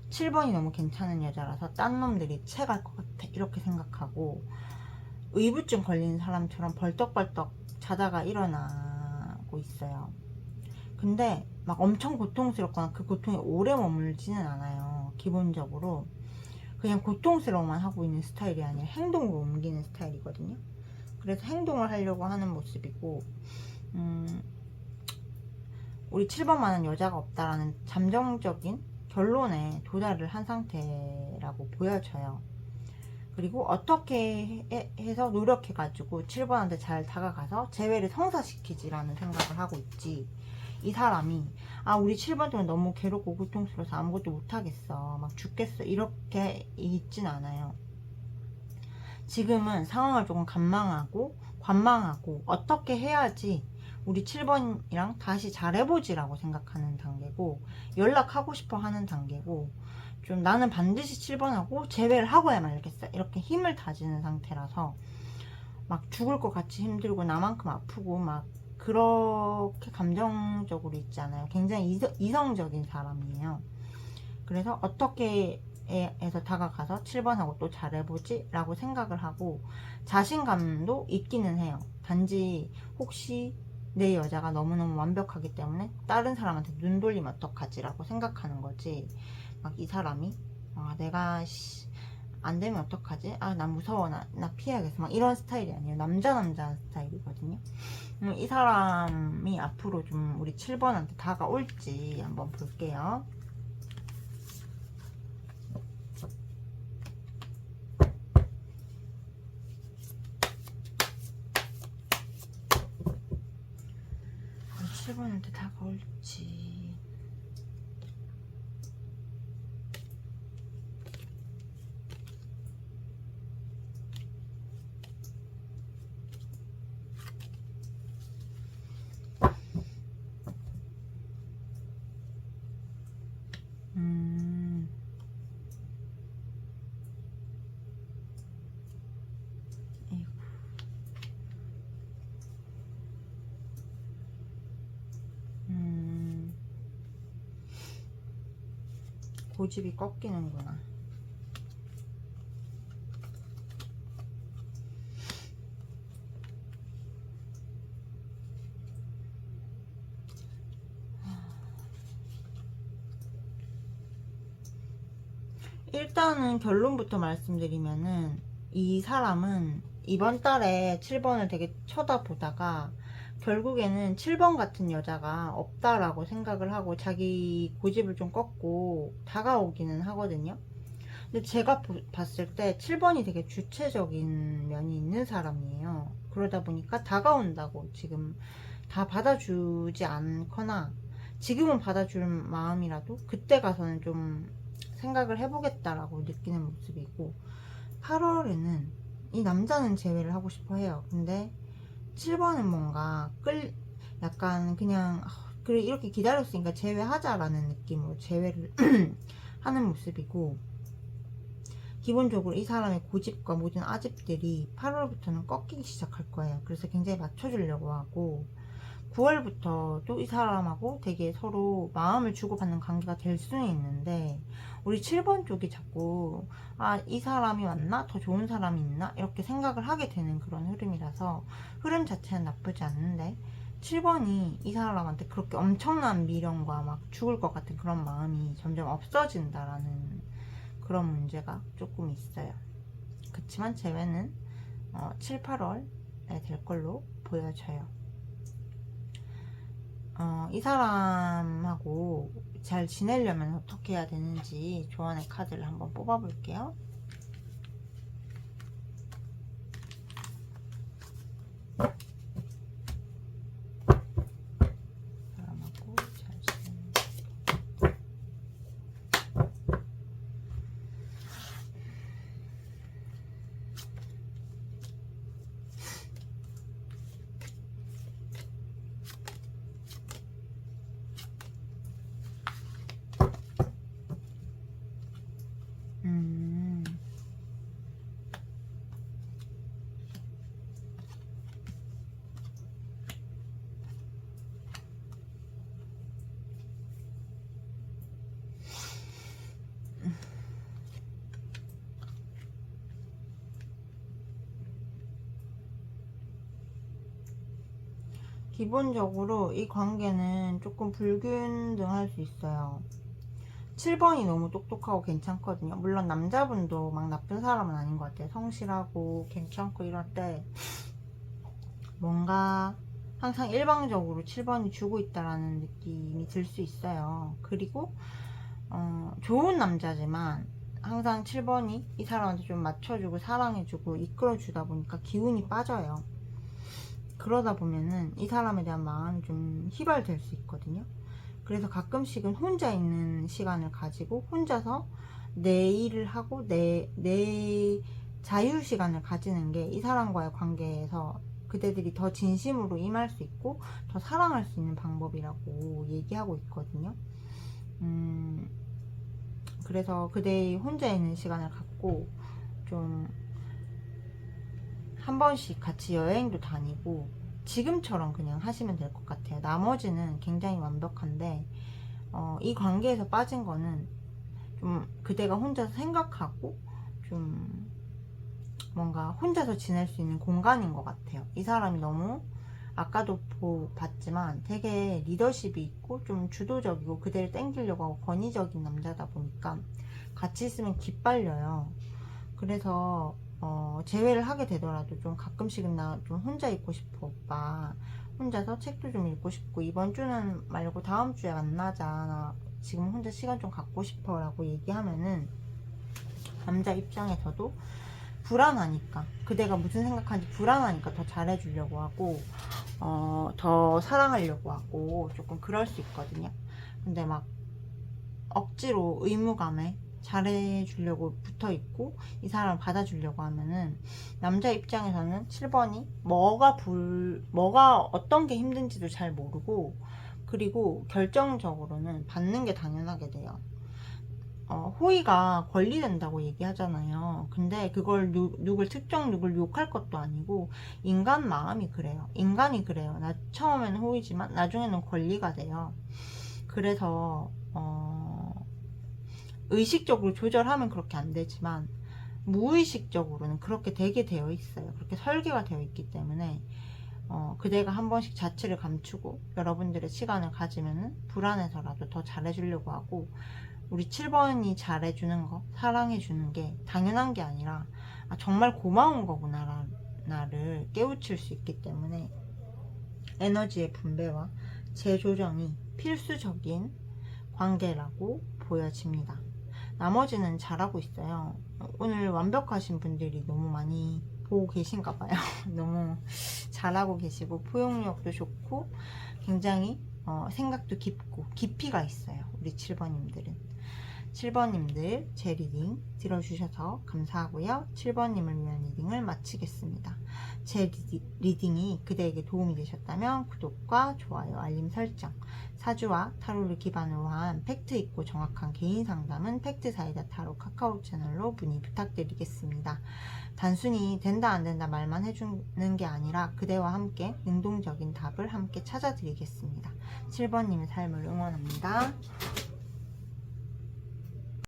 7번이 너무 괜찮은 여자라서 딴 놈들이 채갈 것 같아 이렇게 생각하고, 의부증 걸리는 사람처럼 벌떡벌떡 자다가 일어나고 있어요. 근데 막 엄청 고통스럽거나 그 고통이 오래 머물지는 않아요, 기본적으로. 그냥 고통스러워만 하고 있는 스타일이 아니라 행동으로 옮기는 스타일이거든요. 그래서 행동을 하려고 하는 모습이고, 우리 7번만은 여자가 없다라는 잠정적인 결론에 도달을 한 상태라고 보여져요. 그리고 어떻게 해서 노력해가지고 7번한테 잘 다가가서 재회를 성사시키지라는 생각을 하고 있지. 이 사람이 우리 7번 때문에 너무 괴롭고 고통스러워서 아무것도 못하겠어, 막 죽겠어, 이렇게 있진 않아요. 지금은 상황을 조금 관망하고 어떻게 해야지 우리 7번이랑 다시 잘해보지라고 생각하는 단계고, 연락하고 싶어 하는 단계고, 좀 나는 반드시 7번하고 재회를 하고야 말겠어, 이렇게 힘을 다지는 상태라서 막 죽을 것 같이 힘들고 나만큼 아프고 막 그렇게 감정적으로 있잖아요. 굉장히 이성적인 사람이에요. 그래서 어떻게 해서 다가가서 7번하고 또 잘해보지 라고 생각을 하고 자신감도 있기는 해요. 단지 혹시 내 여자가 너무너무 완벽하기 때문에 다른 사람한테 눈 돌리면 어떡하지 라고 생각하는 거지. 막 이 사람이 내가 안 되면 어떡하지? 난 무서워, 나 피해야겠어, 막 이런 스타일이 아니에요. 남자 스타일이거든요. 이 사람이 앞으로 좀 우리 7번한테 다가올지 한번 볼게요. 우리 7번한테 다가올지. 고집이 꺾이는구나. 일단은 결론부터 말씀드리면은 이 사람은 이번 달에 7번을 되게 쳐다보다가 결국에는 7번 같은 여자가 없다라고 생각을 하고 자기 고집을 좀 꺾고 다가오기는 하거든요. 근데 제가 봤을 때 7번이 되게 주체적인 면이 있는 사람이에요. 그러다 보니까 다가온다고 지금 다 받아주지 않거나, 지금은 받아줄 마음이라도 그때 가서는 좀 생각을 해보겠다라고 느끼는 모습이고, 8월에는 이 남자는 재회를 하고 싶어 해요. 근데 7번은 뭔가 약간 그냥 그래 이렇게 기다렸으니까 재회하자라는 느낌으로 재회를 하는 모습이고, 기본적으로 이 사람의 고집과 모든 아집들이 8월부터는 꺾이기 시작할 거예요. 그래서 굉장히 맞춰주려고 하고, 9월부터 또 이 사람하고 되게 서로 마음을 주고받는 관계가 될 수는 있는데, 우리 7번 쪽이 자꾸 이 사람이 왔나? 더 좋은 사람이 있나? 이렇게 생각을 하게 되는 그런 흐름이라서 흐름 자체는 나쁘지 않는데, 7번이 이 사람한테 그렇게 엄청난 미련과 막 죽을 것 같은 그런 마음이 점점 없어진다라는 그런 문제가 조금 있어요. 그렇지만 재회는 7, 8월에 될 걸로 보여져요. 이 사람하고 잘 지내려면 어떻게 해야 되는지 조언의 카드를 한번 뽑아 볼게요. 사람하고 잘 지내는 기본적으로 이 관계는 조금 불균등할 수 있어요. 7번이 너무 똑똑하고 괜찮거든요. 물론 남자분도 막 나쁜 사람은 아닌 것 같아요. 성실하고 괜찮고 이럴 때 뭔가 항상 일방적으로 7번이 주고 있다라는 느낌이 들 수 있어요. 그리고 좋은 남자지만 항상 7번이 이 사람한테 좀 맞춰주고 사랑해주고 이끌어주다 보니까 기운이 빠져요. 그러다 보면은 이 사람에 대한 마음이 좀 희발될 수 있거든요. 그래서 가끔씩은 혼자 있는 시간을 가지고 혼자서 내 일을 하고 내 자유 시간을 가지는 게 이 사람과의 관계에서 그대들이 더 진심으로 임할 수 있고 더 사랑할 수 있는 방법이라고 얘기하고 있거든요. 그래서 그대의 혼자 있는 시간을 갖고 좀 한 번씩 같이 여행도 다니고 지금처럼 그냥 하시면 될 것 같아요. 나머지는 굉장히 완벽한데 이 관계에서 빠진 거는 좀 그대가 혼자서 생각하고 좀 뭔가 혼자서 지낼 수 있는 공간인 것 같아요. 이 사람이 너무 아까도 봤지만 되게 리더십이 있고 좀 주도적이고 그대를 땡기려고 하고 권위적인 남자다 보니까 같이 있으면 기빨려요. 그래서 제외를 하게 되더라도 좀 가끔씩은 나 좀 혼자 있고 싶어 오빠, 혼자서 책도 좀 읽고 싶고 이번 주는 말고 다음 주에 만나자, 나 지금 혼자 시간 좀 갖고 싶어 라고 얘기하면은 남자 입장에서도 불안하니까, 그대가 무슨 생각하는지 불안하니까 더 잘해주려고 하고 더 사랑하려고 하고 조금 그럴 수 있거든요. 근데 막 억지로 의무감에 잘해주려고 붙어있고 이 사람을 받아주려고 하면은 남자 입장에서는 7번이 뭐가 어떤 게 힘든지도 잘 모르고, 그리고 결정적으로는 받는 게 당연하게 돼요. 호의가 권리된다고 얘기하잖아요. 근데 그걸 누굴 특정 누굴 욕할 것도 아니고 인간 마음이 그래요. 인간이 그래요. 처음에는 호의지만 나중에는 권리가 돼요. 그래서 의식적으로 조절하면 그렇게 안 되지만 무의식적으로는 그렇게 되게 되어 있어요. 그렇게 설계가 되어 있기 때문에 그대가 한 번씩 자취를 감추고 여러분들의 시간을 가지면은 불안해서라도 더 잘해주려고 하고, 우리 7번이 잘해주는 거, 사랑해주는 게 당연한 게 아니라 정말 고마운 거구나 나를 깨우칠 수 있기 때문에 에너지의 분배와 재조정이 필수적인 관계라고 보여집니다. 나머지는 잘하고 있어요. 오늘 완벽하신 분들이 너무 많이 보고 계신가 봐요. 너무 잘하고 계시고 포용력도 좋고 굉장히 생각도 깊고 깊이가 있어요. 우리 7번님들은. 7번님들 제 리딩 들어주셔서 감사하고요. 7번님을 위한 리딩을 마치겠습니다. 제 리딩이 그대에게 도움이 되셨다면 구독과 좋아요, 알림 설정, 사주와 타로를 기반으로 한 팩트 있고 정확한 개인 상담은 팩트사이다 타로 카카오 채널로 문의 부탁드리겠습니다. 단순히 된다 안 된다 말만 해주는 게 아니라 그대와 함께 능동적인 답을 함께 찾아드리겠습니다. 7번님의 삶을 응원합니다.